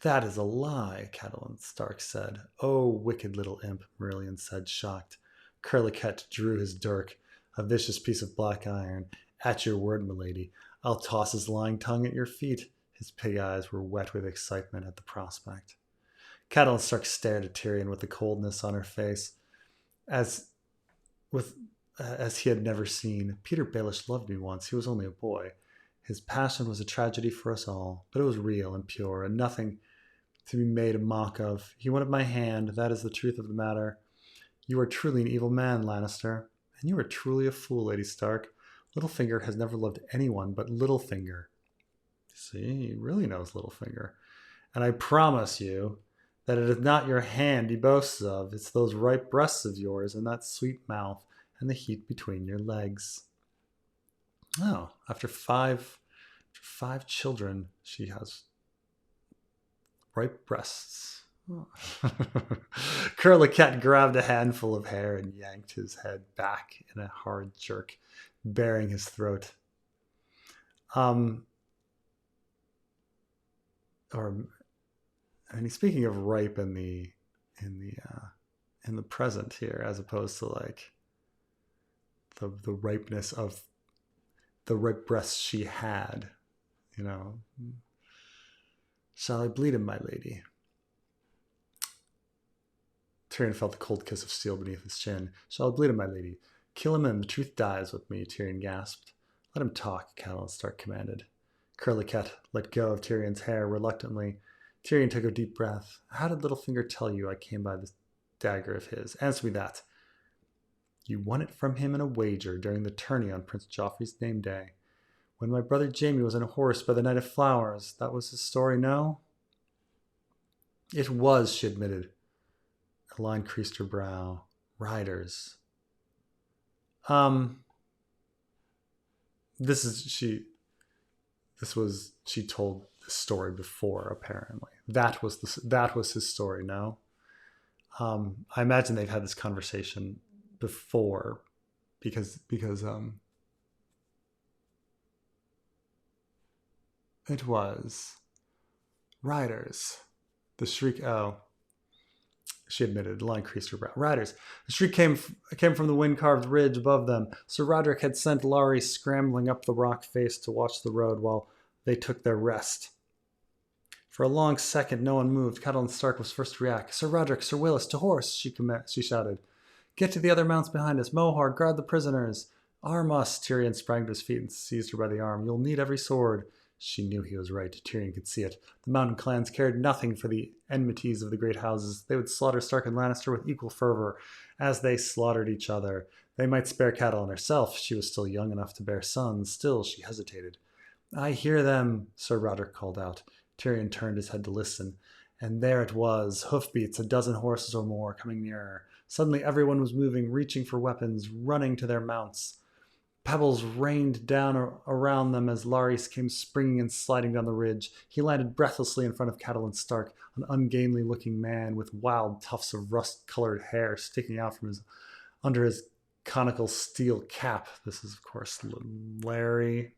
[SPEAKER 1] "That is a lie," Catelyn Stark said. "Oh, wicked little imp," Marillion said, shocked. Curliquet drew his dirk, a vicious piece of black iron. "At your word, milady, I'll toss his lying tongue at your feet." His pig eyes were wet with excitement at the prospect. Catelyn Stark stared at Tyrion with the coldness on her face, as he had never seen. "Peter Baelish loved me once. He was only a boy. His passion was a tragedy for us all, but it was real and pure, and nothing to be made a mock of. He wanted my hand. That is the truth of the matter. You are truly an evil man, Lannister. And you are truly a fool, Lady Stark. Littlefinger has never loved anyone but Littlefinger." See, he really knows Littlefinger. "And I promise you that it is not your hand he boasts of. It's those ripe breasts of yours, and that sweet mouth, and the heat between your legs." Oh, after five children, she has ripe breasts. Oh. Curliquet grabbed a handful of hair and yanked his head back in a hard jerk, baring his throat. Speaking of ripe in the present here, as opposed to the ripeness of the ripe breasts she had, "Shall I bleed him, my lady?" Tyrion felt the cold kiss of steel beneath his chin. Shall I bleed him, my lady? Kill him and the truth dies with me, Tyrion gasped. Let him talk, Catelyn Stark commanded. Curly-Cat let go of Tyrion's hair reluctantly. Tyrion took a deep breath. How did Littlefinger tell you I came by this dagger of his? Answer me that. You won it from him in a wager during the tourney on Prince Joffrey's name day. When my brother Jaime was on a horse by the Night of Flowers. That was his story, no? It was, she admitted. A line creased her brow. Riders. She told the story before, apparently. That was his story, no? I imagine they've had this conversation before because it was riders. The shriek, she admitted, the line creased her brow. Riders. The shriek came from the wind-carved ridge above them. Sir Roderick had sent Laurie scrambling up the rock face to watch the road while they took their rest. For a long second, no one moved. Catelyn Stark was first to react. Sir Roderick, Sir Willis, to horse, she shouted. Get to the other mounts behind us. Mohor, guard the prisoners. Arm us. Tyrion sprang to his feet and seized her by the arm. You'll need every sword. She knew he was right. Tyrion could see it. The mountain clans cared nothing for the enmities of the great houses. They would slaughter Stark and Lannister with equal fervor, as they slaughtered each other. They might spare Catelyn herself. She was still young enough to bear sons. Still, she hesitated. I hear them, Sir Roderick called out. Tyrion turned his head to listen. And there it was, hoofbeats, a dozen horses or more, coming nearer. Suddenly everyone was moving, reaching for weapons, running to their mounts. Pebbles rained down around them as Larys came springing and sliding down the ridge. He landed breathlessly in front of Catelyn Stark, an ungainly-looking man with wild tufts of rust-colored hair sticking out from under his conical steel cap. This is, of course, Larry.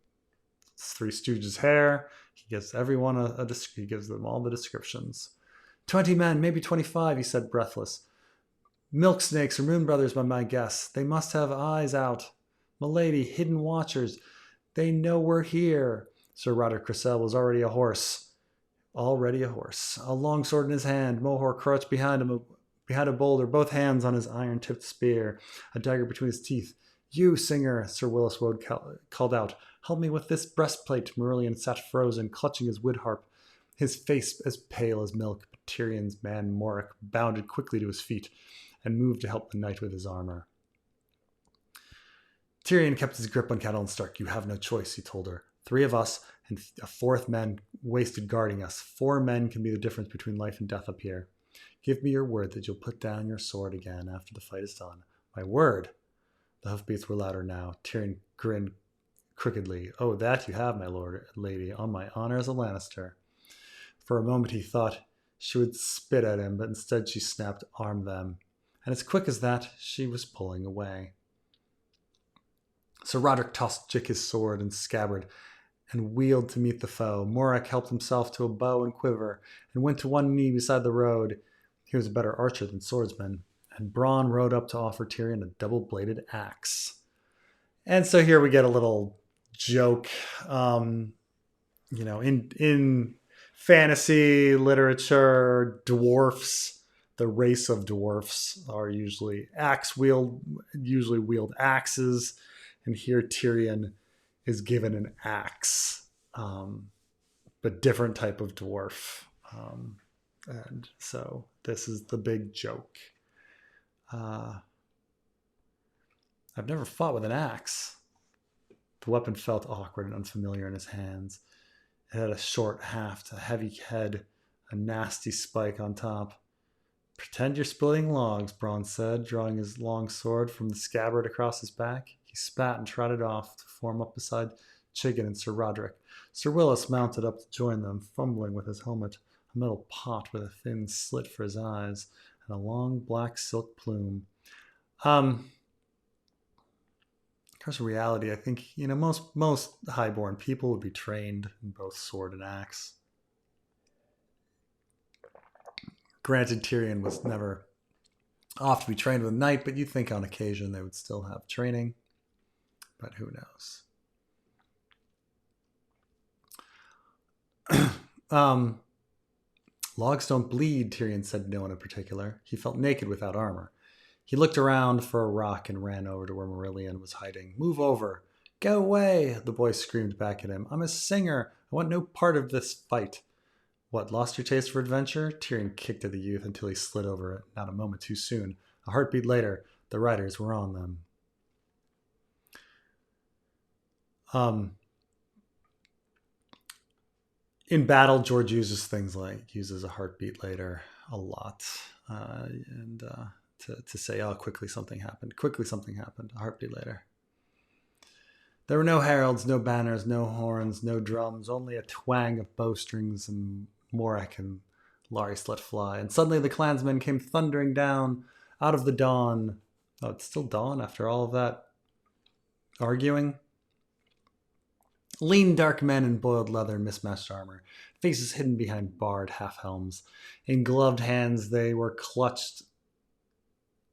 [SPEAKER 1] It's Three Stooges' hair. He gives everyone he gives them all the descriptions. 20 men, maybe 25, he said, breathless. Milk snakes or moon brothers, by my guess. They must have eyes out. Milady, hidden watchers. They know we're here. Sir Roderick Cressel was already a horse. Already a horse. A long sword in his hand. Mohor crouched behind him, behind a boulder, both hands on his iron-tipped spear, a dagger between his teeth. You, Singer, Sir Willis Woad called out. Help me with this breastplate. Marillion sat frozen, clutching his wood harp, his face as pale as milk. But Tyrion's man Morrick bounded quickly to his feet and moved to help the knight with his armor. Tyrion kept his grip on Catelyn Stark. You have no choice, he told her. 3 of us and a 4th man wasted guarding us. 4 men can be the difference between life and death up here. Give me your word that you'll put down your sword again after the fight is done. My word. The hoofbeats were louder now. Tyrion grinned crookedly. Oh, that you have, my lord, lady, on my honor as a Lannister. For a moment he thought she would spit at him, but instead she snapped, arm them. And as quick as that, she was pulling away. Sir Roderick tossed Jick his sword and scabbard and wheeled to meet the foe. Morrick helped himself to a bow and quiver and went to one knee beside the road. He was a better archer than swordsman. And Bronn rode up to offer Tyrion a double-bladed axe. And so here we get a little joke. In fantasy literature, dwarfs, the race of dwarfs are usually wield axes. And here Tyrion is given an axe, but different type of dwarf. And so this is the big joke. I've never fought with an axe. The weapon felt awkward and unfamiliar in his hands. It had a short haft, a heavy head, a nasty spike on top. Pretend you're splitting logs, Bronn said, drawing his long sword from the scabbard across his back. He spat and trotted off to form up beside Chiggin and Sir Roderick. Sir Willis mounted up to join them, fumbling with his helmet, a metal pot with a thin slit for his eyes, and a long black silk plume. Because of reality, I think, most highborn people would be trained in both sword and axe. Granted, Tyrion was never off to be trained with a knight, but you'd think on occasion they would still have training. But who knows? Logs don't bleed, Tyrion said to no one in particular. He felt naked without armor. He looked around for a rock and ran over to where Marillion was hiding. Move over. Go away, the boy screamed back at him. I'm a singer. I want no part of this fight. What, lost your taste for adventure? Tyrion kicked at the youth until he slid over it, not a moment too soon. A heartbeat later, the riders were on them. In battle, George uses things like uses a heartbeat later a lot, to say, "Oh, quickly something happened. Quickly something happened. A heartbeat later." There were no heralds, no banners, no horns, no drums, only a twang of bowstrings and Morek and Laris let fly. And suddenly the clansmen came thundering down out of the dawn. Oh, it's still dawn after all of that arguing? Lean, dark men in boiled leather and mismatched armor, faces hidden behind barred half-helms. In gloved hands they were clutched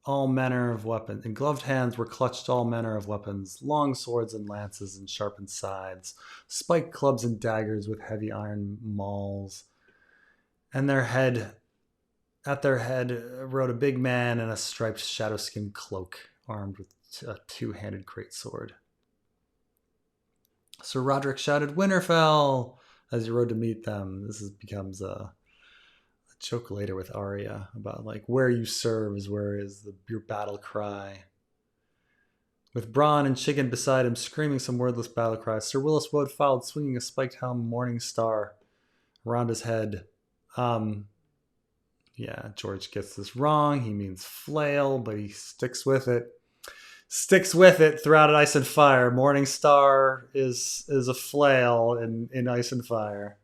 [SPEAKER 1] all manner of weapons. In gloved hands were clutched all manner of weapons, long swords and lances and sharpened scythes, spiked clubs and daggers with heavy iron mauls. And at their head rode a big man in a striped shadow-skin cloak, armed with a two-handed greatsword. Sir Roderick shouted, "Winterfell!" as he rode to meet them. This becomes a joke later with Arya about like where you serve is where is your battle cry. With Bronn and Chicken beside him screaming some wordless battle cries, Sir Willis Wood followed, swinging a spiked helm morning star around his head. Yeah, George gets this wrong. He means flail, but he sticks with it. Throughout Ice and Fire. Morning Star is a flail in Ice and Fire.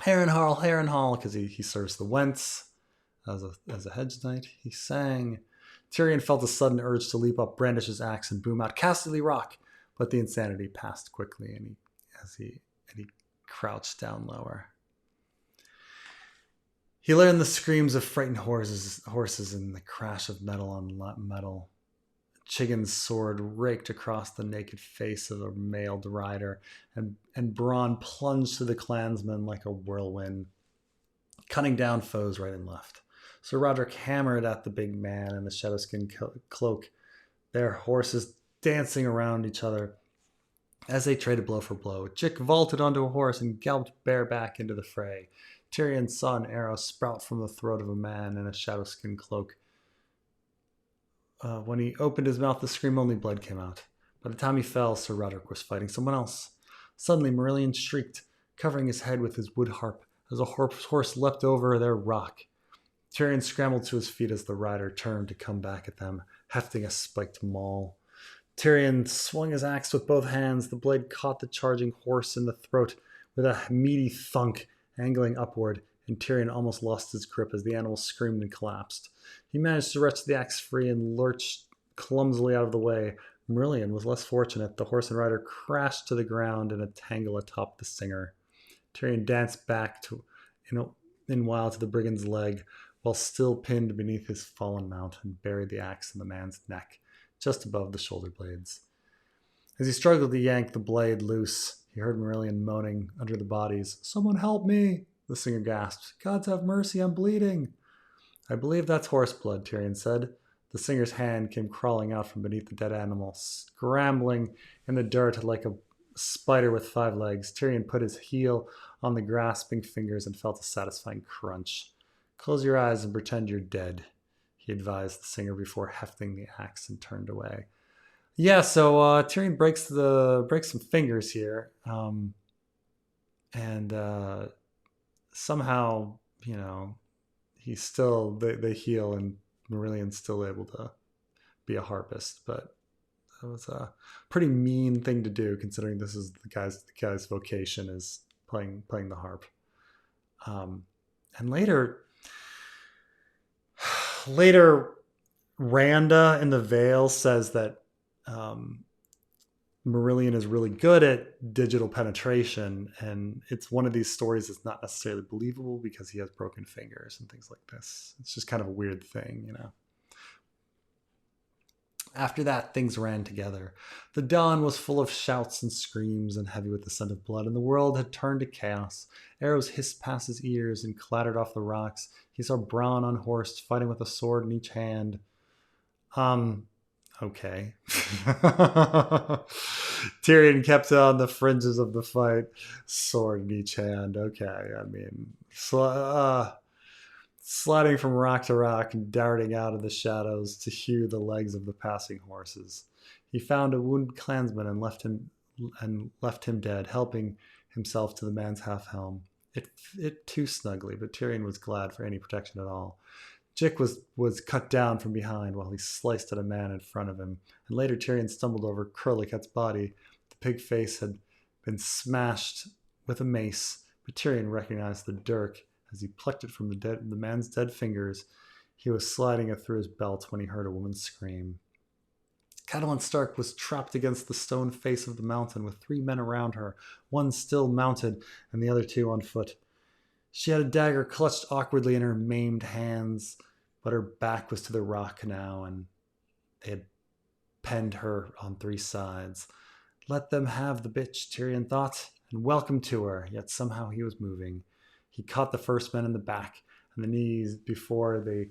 [SPEAKER 1] Harrenhal, because he serves the Wentz as a hedge knight. He sang. Tyrion felt a sudden urge to leap up, brandish his axe, and boom out, "Casterly Rock!" But the insanity passed quickly, and he crouched down lower. He learned the screams of frightened horses and the crash of metal on metal. Chiggin's sword raked across the naked face of a mailed rider, and Bronn plunged through the clansmen like a whirlwind, cutting down foes right and left. Sir Roderick hammered at the big man in the shadowskin cloak, their horses dancing around each other as they traded blow for blow. Jick vaulted onto a horse and galloped bareback into the fray. Tyrion saw an arrow sprout from the throat of a man in a shadowskin cloak. When he opened his mouth to scream, only blood came out. By the time he fell, Sir Roderick was fighting someone else. Suddenly, Marillion shrieked, covering his head with his wood harp, as a horse leapt over their rock. Tyrion scrambled to his feet as the rider turned to come back at them, hefting a spiked maul. Tyrion swung his axe with both hands. The blade caught the charging horse in the throat with a meaty thunk, angling upward, and Tyrion almost lost his grip as the animal screamed and collapsed. He managed to wrench the axe free and lurched clumsily out of the way. Marillion was less fortunate. The horse and rider crashed to the ground in a tangle atop the singer. Tyrion danced back in while to the brigand's leg, while still pinned beneath his fallen mount, and buried the axe in the man's neck, just above the shoulder blades. As he struggled to yank the blade loose, he heard Marillion moaning under the bodies. "Someone help me!" the singer gasped. "Gods have mercy, I'm bleeding." "I believe that's horse blood," Tyrion said. The singer's hand came crawling out from beneath the dead animal, scrambling in the dirt like a spider with 5 legs. Tyrion put his heel on the grasping fingers and felt a satisfying crunch. "Close your eyes and pretend you're dead," he advised the singer before hefting the axe and turned away. Yeah, so Tyrion breaks some fingers here, and somehow, he's still they heal, and Marillion's still able to be a harpist. But that was a pretty mean thing to do, considering this is the guy's vocation is playing the harp. And later, Randa in the Vale says that Marillion is really good at digital penetration, and it's one of these stories that's not necessarily believable because he has broken fingers and things like this. It's just kind of a weird thing, After that, things ran together. The dawn was full of shouts and screams and heavy with the scent of blood, and the world had turned to chaos. Arrows hissed past his ears and clattered off the rocks. He saw Bronn unhorsed, fighting with a sword in each hand. Okay. Tyrion kept on the fringes of the fight, sword in each hand. Okay, I mean, sliding from rock to rock and darting out of the shadows to hew the legs of the passing horses. He found a wounded clansman and left him dead, helping himself to the man's half helm. It too snugly, but Tyrion was glad for any protection at all. Jick was cut down from behind while he sliced at a man in front of him, and later Tyrion stumbled over Curlicut's body. The pig face had been smashed with a mace, but Tyrion recognized the dirk as he plucked it from the man's dead fingers. He was sliding it through his belt when he heard a woman scream. Catelyn Stark was trapped against the stone face of the mountain with 3 men around her, one still mounted and the other 2 on foot. She had a dagger clutched awkwardly in her maimed hands, but her back was to the rock now, and they had penned her on 3 sides. Let them have the bitch, Tyrion thought, and welcome to her, yet somehow he was moving. He caught the first man in the back and the knees before they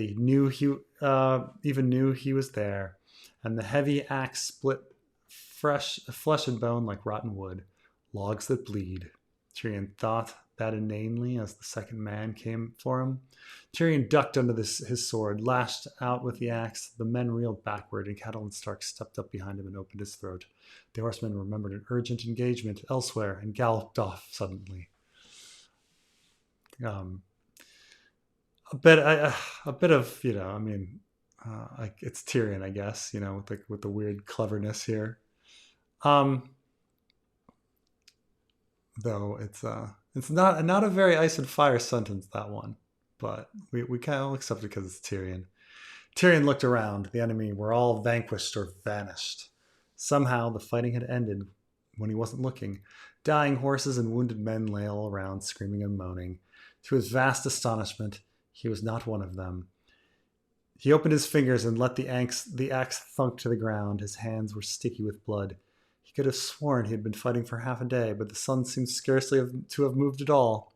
[SPEAKER 1] even knew he was there, and the heavy axe split flesh and bone like rotten wood. Logs that bleed. Tyrion thought that inanely as the second man came for him. Tyrion ducked under his sword, lashed out with the axe. The men reeled backward, and Catelyn Stark stepped up behind him and opened his throat. The horseman remembered an urgent engagement elsewhere and galloped off suddenly. A bit of, it's Tyrion, I guess, with the weird cleverness here. Though it's not a very ice and fire sentence, that one, but we kind of accept it because it's Tyrion. Tyrion looked around. The enemy were all vanquished or vanished. Somehow the fighting had ended when he wasn't looking. Dying horses and wounded men lay all around, screaming and moaning. To his vast astonishment, he was not one of them. He opened his fingers and let the axe thunk to the ground. His hands were sticky with blood. He could have sworn he had been fighting for half a day, but the sun seemed scarcely to have moved at all.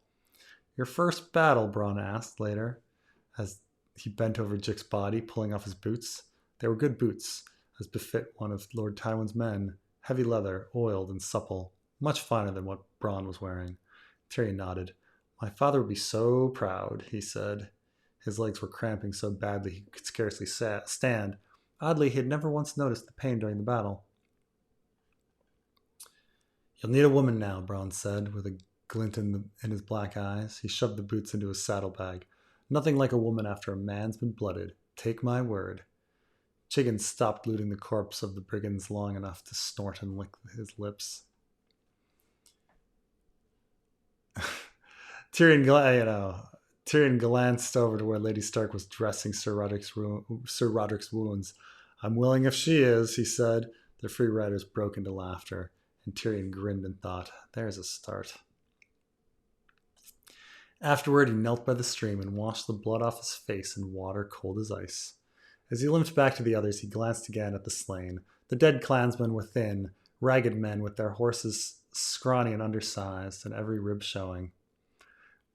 [SPEAKER 1] Your first battle, Bronn asked later, as he bent over Jick's body, pulling off his boots. They were good boots, as befit one of Lord Tywin's men. Heavy leather, oiled and supple, much finer than what Bronn was wearing. Tyrion nodded. My father would be so proud, he said. His legs were cramping so badly he could scarcely stand. Oddly, he had never once noticed the pain during the battle. You'll need a woman now, Bronn said, with a glint in his black eyes. He shoved the boots into his saddlebag. Nothing like a woman after a man's been blooded. Take my word. Chiggin stopped looting the corpse of the brigands long enough to snort and lick his lips. Tyrion glanced over to where Lady Stark was dressing Sir Roderick's wounds. I'm willing if she is, he said. The free riders broke into laughter, and Tyrion grinned and thought, there's a start. Afterward, he knelt by the stream and washed the blood off his face in water cold as ice. As he limped back to the others, he glanced again at the slain. The dead clansmen were thin, ragged men with their horses scrawny and undersized, and every rib showing.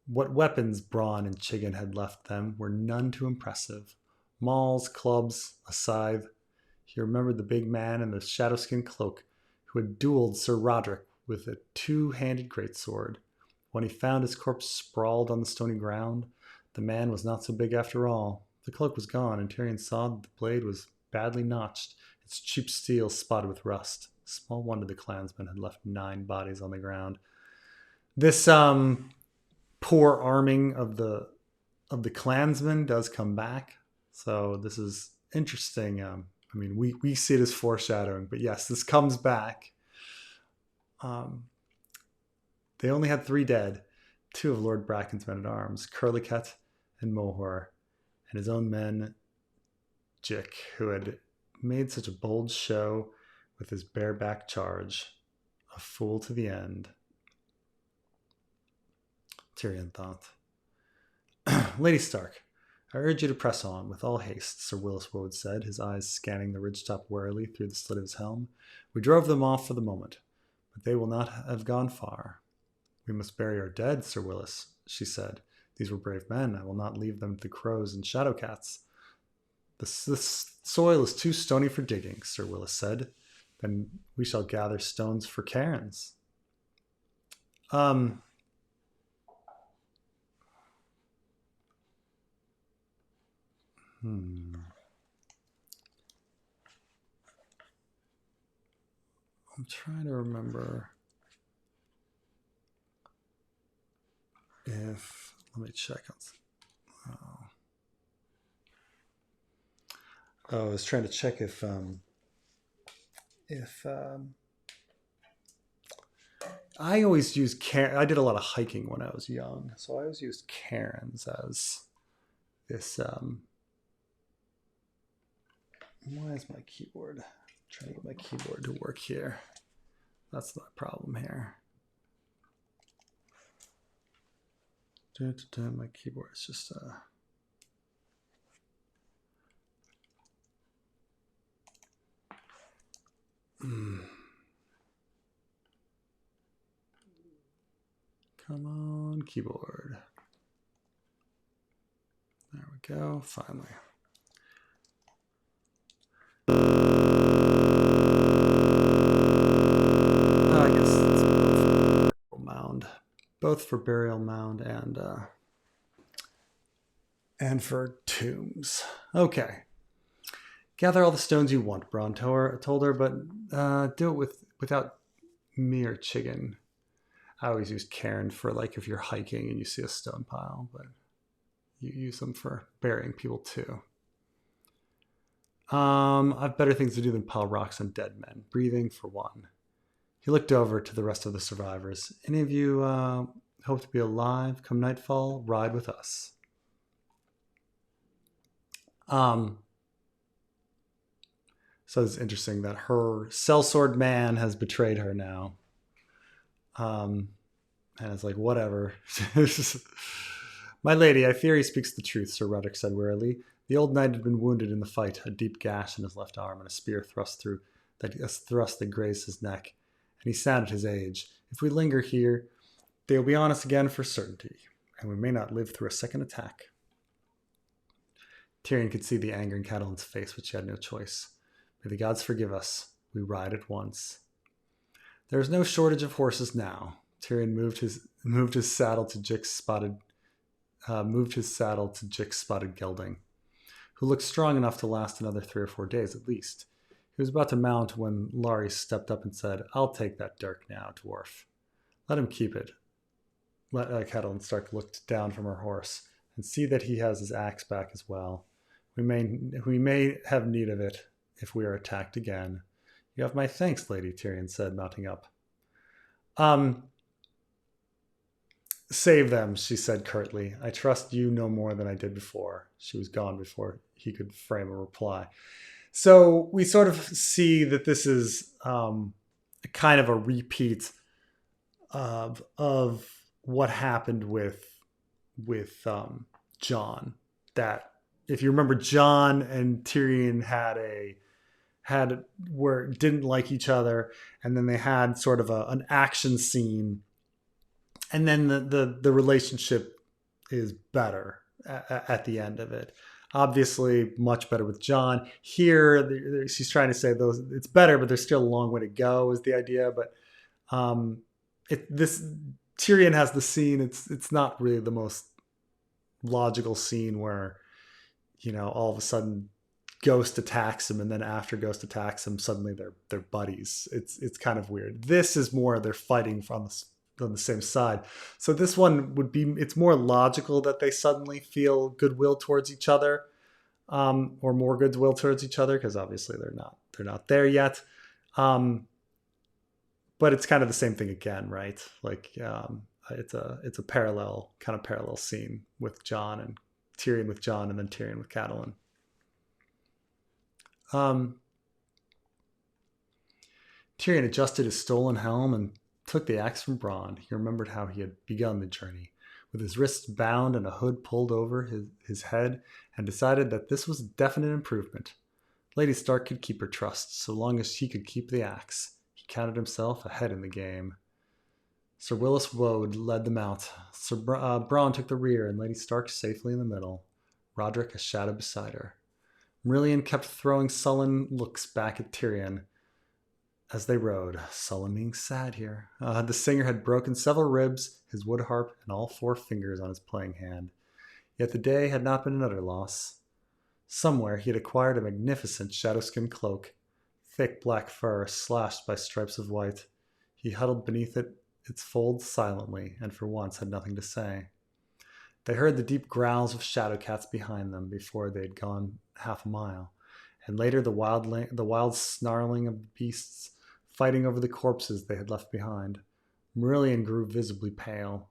[SPEAKER 1] What weapons Bronn and Chiggin had left them were none too impressive. Mauls, clubs, a scythe. He remembered the big man in the shadowskin cloak who had dueled Sir Roderick with a 2-handed greatsword. When he found his corpse sprawled on the stony ground, the man was not so big after all. The cloak was gone, and Tyrion saw that the blade was badly notched, its cheap steel spotted with rust. Small wonder the clansmen had left 9 bodies on the ground. This poor arming of the clansmen does come back, so this is interesting. We see it as foreshadowing, but yes, this comes back. They only had 3 dead, 2 of Lord Bracken's men-at-arms, Curlicut and Mohor, and his own men, Jick, who had made such a bold show with his bareback charge. A fool to the end, Tyrion thought. Lady Stark, I urge you to press on with all haste, Sir Willis Woad said, his eyes scanning the ridgetop warily through the slit of his helm. We drove them off for the moment, but they will not have gone far. We must bury our dead, Sir Willis, she said. These were brave men. I will not leave them to the crows and shadowcats. The soil is too stony for digging, Sir Willis said. Then we shall gather stones for cairns. I'm trying to remember if... Let me check. I was trying to check if I always use I did a lot of hiking when I was young, so I always used cairns as this. Why is my keyboard? I'm trying to get my keyboard to work here. That's the problem here. My keyboard is just Come on, keyboard. There we go, finally. I guess it's mound. Both for burial mound and for tombs. Okay. Gather all the stones you want, Bronn told her, but do it without me or Chiggin. I always use cairn for like if you're hiking and you see a stone pile, but you use them for burying people too. I've better things to do than pile rocks on dead men. Breathing for one. He looked over to the rest of the survivors. Any of you hope to be alive come nightfall? Ride with us. So it's interesting that her sellsword man has betrayed her now. And it's like, whatever. My lady, I fear he speaks the truth, Sir Ruddock said wearily. The old knight had been wounded in the fight, a deep gash in his left arm, and a spear thrust that grazed his neck. And he sounded his age. If we linger here, they will be on us again for certainty, and we may not live through a second attack. Tyrion could see the anger in Catelyn's face, but she had no choice. May the gods forgive us. We ride at once. There is no shortage of horses now. Tyrion moved his saddle to Jick's spotted gelding, who looked strong enough to last another 3 or 4 days at least. He was about to mount when Laurie stepped up and said, "I'll take that dirk now, dwarf. Let him keep it." Catelyn Stark looked down from her horse and see that he has his axe back as well. We may have need of it if we are attacked again. You have my thanks, lady, Tyrion said, mounting up. Save them, she said curtly. I trust you no more than I did before. She was gone before he could frame a reply. So we sort of see that this is kind of a repeat of what happened with Jon. That if you remember, Jon and Tyrion didn't like each other, and then they had sort of an action scene, and then the relationship is better at the end of it. Obviously, much better with Jon. Here, she's trying to say it's better, but there's still a long way to go. Is the idea? But Tyrion has the scene. It's not really the most logical scene where, all of a sudden Ghost attacks him, and then after Ghost attacks him, suddenly they're buddies. It's kind of weird. This is more they're fighting on the same side. So this one it's more logical that they suddenly feel goodwill towards each other, or more goodwill towards each other, because obviously they're not there yet. But it's kind of the same thing again, right? Like it's a parallel scene with Jon and Tyrion with Jon, and then Tyrion with Catelyn. Tyrion adjusted his stolen helm and took the axe from Bronn. He remembered how he had begun the journey, with his wrists bound and a hood pulled over his head, and decided that this was a definite improvement. Lady Stark could keep her trust, so long as he could keep the axe. He counted himself ahead in the game. Sir Willis Woad led them out. Sir Bronn took the rear, and Lady Stark safely in the middle. Roderick a shadow beside her. Marillion kept throwing sullen looks back at Tyrion as they rode. Sullen meaning sad here. The singer had broken several ribs, his wood harp, and all 4 fingers on his playing hand. Yet the day had not been an utter loss. Somewhere he had acquired a magnificent shadow-skin cloak, thick black fur slashed by stripes of white. He huddled beneath its folds silently, and for once had nothing to say. They heard the deep growls of shadow cats behind them before they had gone half a mile, and later the wild snarling of the beasts fighting over the corpses they had left behind. Marillion grew visibly pale.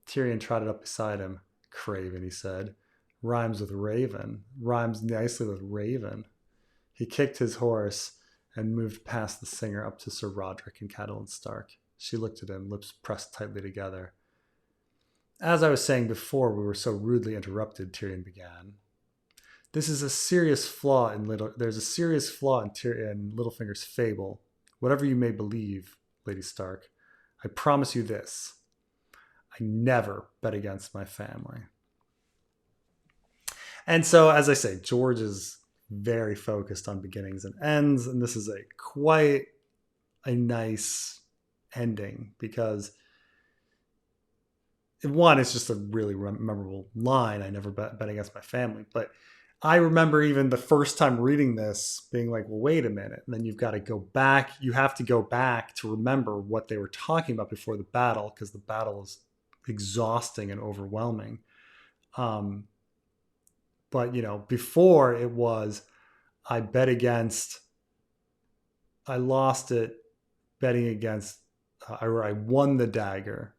[SPEAKER 1] Tyrion trotted up beside him. Craven, he said. Rhymes with raven. Rhymes nicely with raven. He kicked his horse and moved past the singer up to Sir Roderick and Catelyn Stark. She looked at him, lips pressed tightly together. As I was saying before we were so rudely interrupted, Tyrion began. There's a serious flaw in Littlefinger's fable. Whatever you may believe, Lady Stark, I promise you this. I never bet against my family. And so, as I say, George is very focused on beginnings and ends, and this is quite a nice ending because, one, it's just a really memorable line. I never bet against my family, but I remember even the first time reading this being like, well, wait a minute. And then you've got to go back. You have to go back to remember what they were talking about before the battle, because the battle is exhausting and overwhelming. But, before it was, I lost it betting against, I won the dagger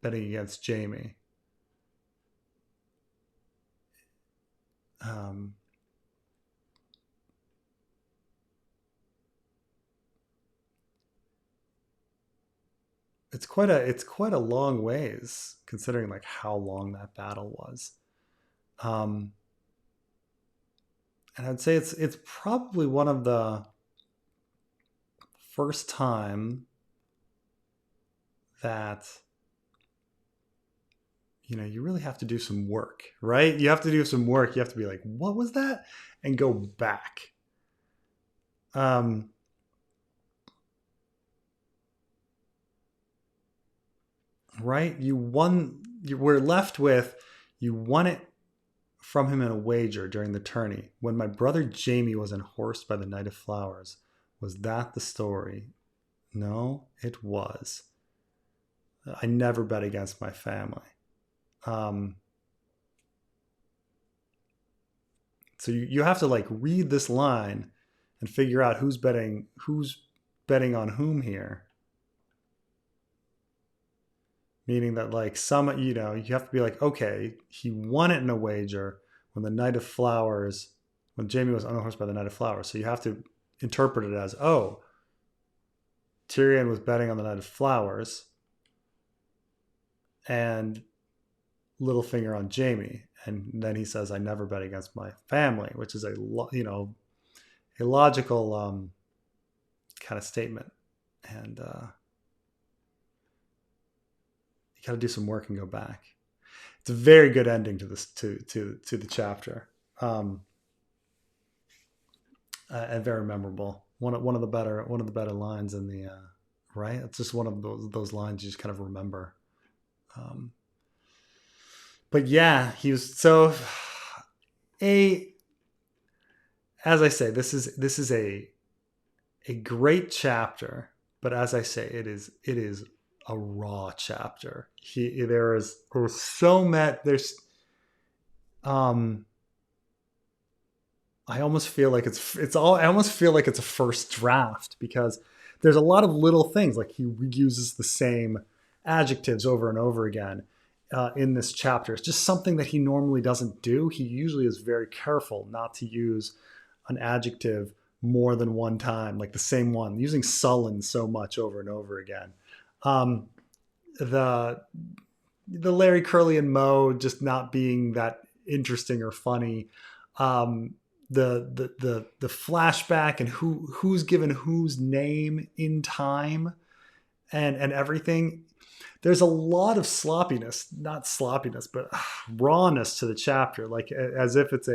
[SPEAKER 1] betting against Jaime. It's quite a long ways considering how long that battle was. And I'd say it's probably one of the first time that you really have to do some work, right? You have to do some work. You have to be like, what was that? And go back. Right? You won it from him in a wager during the tourney. When my brother Jaime was unhorsed by the Knight of Flowers. Was that the story? No, it was. I never bet against my family. So you have to read this line and figure out who's betting on whom here. Meaning that you have to be okay, he won it in a wager when the Knight of Flowers, when Jaime was unhorsed by the Knight of Flowers. So you have to interpret it as, Tyrion was betting on the Knight of Flowers and Littlefinger on Jaime. And then he says, I never bet against my family, which is a logical kind of statement. And you got to do some work and go back. It's a very good ending to this to the chapter, and very memorable. One of the better lines in the right. It's just one of those lines you just kind of remember. But yeah, he was so. As I say, this is a great chapter, but as I say, it is a raw chapter. There's so much. I almost feel like I almost feel like it's a first draft because there's a lot of little things he reuses the same adjectives over and over again in this chapter. It's just something that he normally doesn't do. He usually is very careful not to use an adjective more than one time, the same one, using sullen so much over and over again. the Larry, Curly, and Moe just not being that interesting or funny. The flashback and who's given whose name in time and everything. There's a lot of sloppiness, not sloppiness, but rawness to the chapter, like as if it's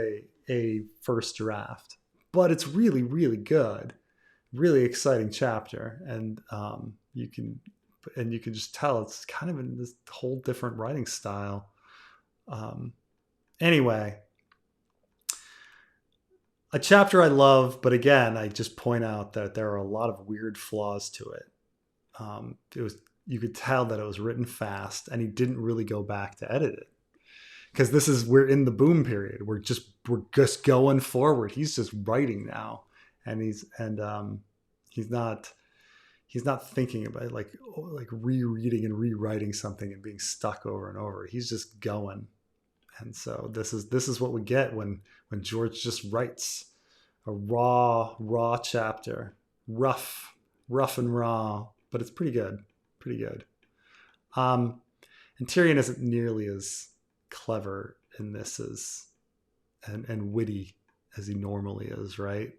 [SPEAKER 1] a first draft. But it's really, really good, really exciting chapter, and you can just tell it's kind of in this whole different writing style. Anyway, a chapter I love, but again, I just point out that there are a lot of weird flaws to it. It was You could tell that it was written fast, and he didn't really go back to edit it, because we're in the boom period. We're just going forward. He's just writing now, and he's not thinking about it, like rereading and rewriting something and being stuck over and over. He's just going. And so this is what we get when George just writes a raw chapter, rough and raw, but it's pretty good. And Tyrion isn't nearly as clever in this and witty as he normally is, right?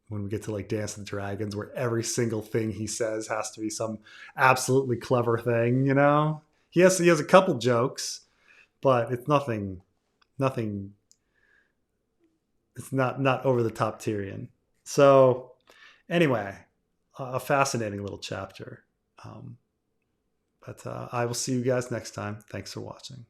[SPEAKER 1] When we get to like Dance of the Dragons, where every single thing he says has to be some absolutely clever thing, you know? He has a couple jokes, but it's nothing. It's not over the top Tyrion. So anyway, a fascinating little chapter. But I will see you guys next time. Thanks for watching.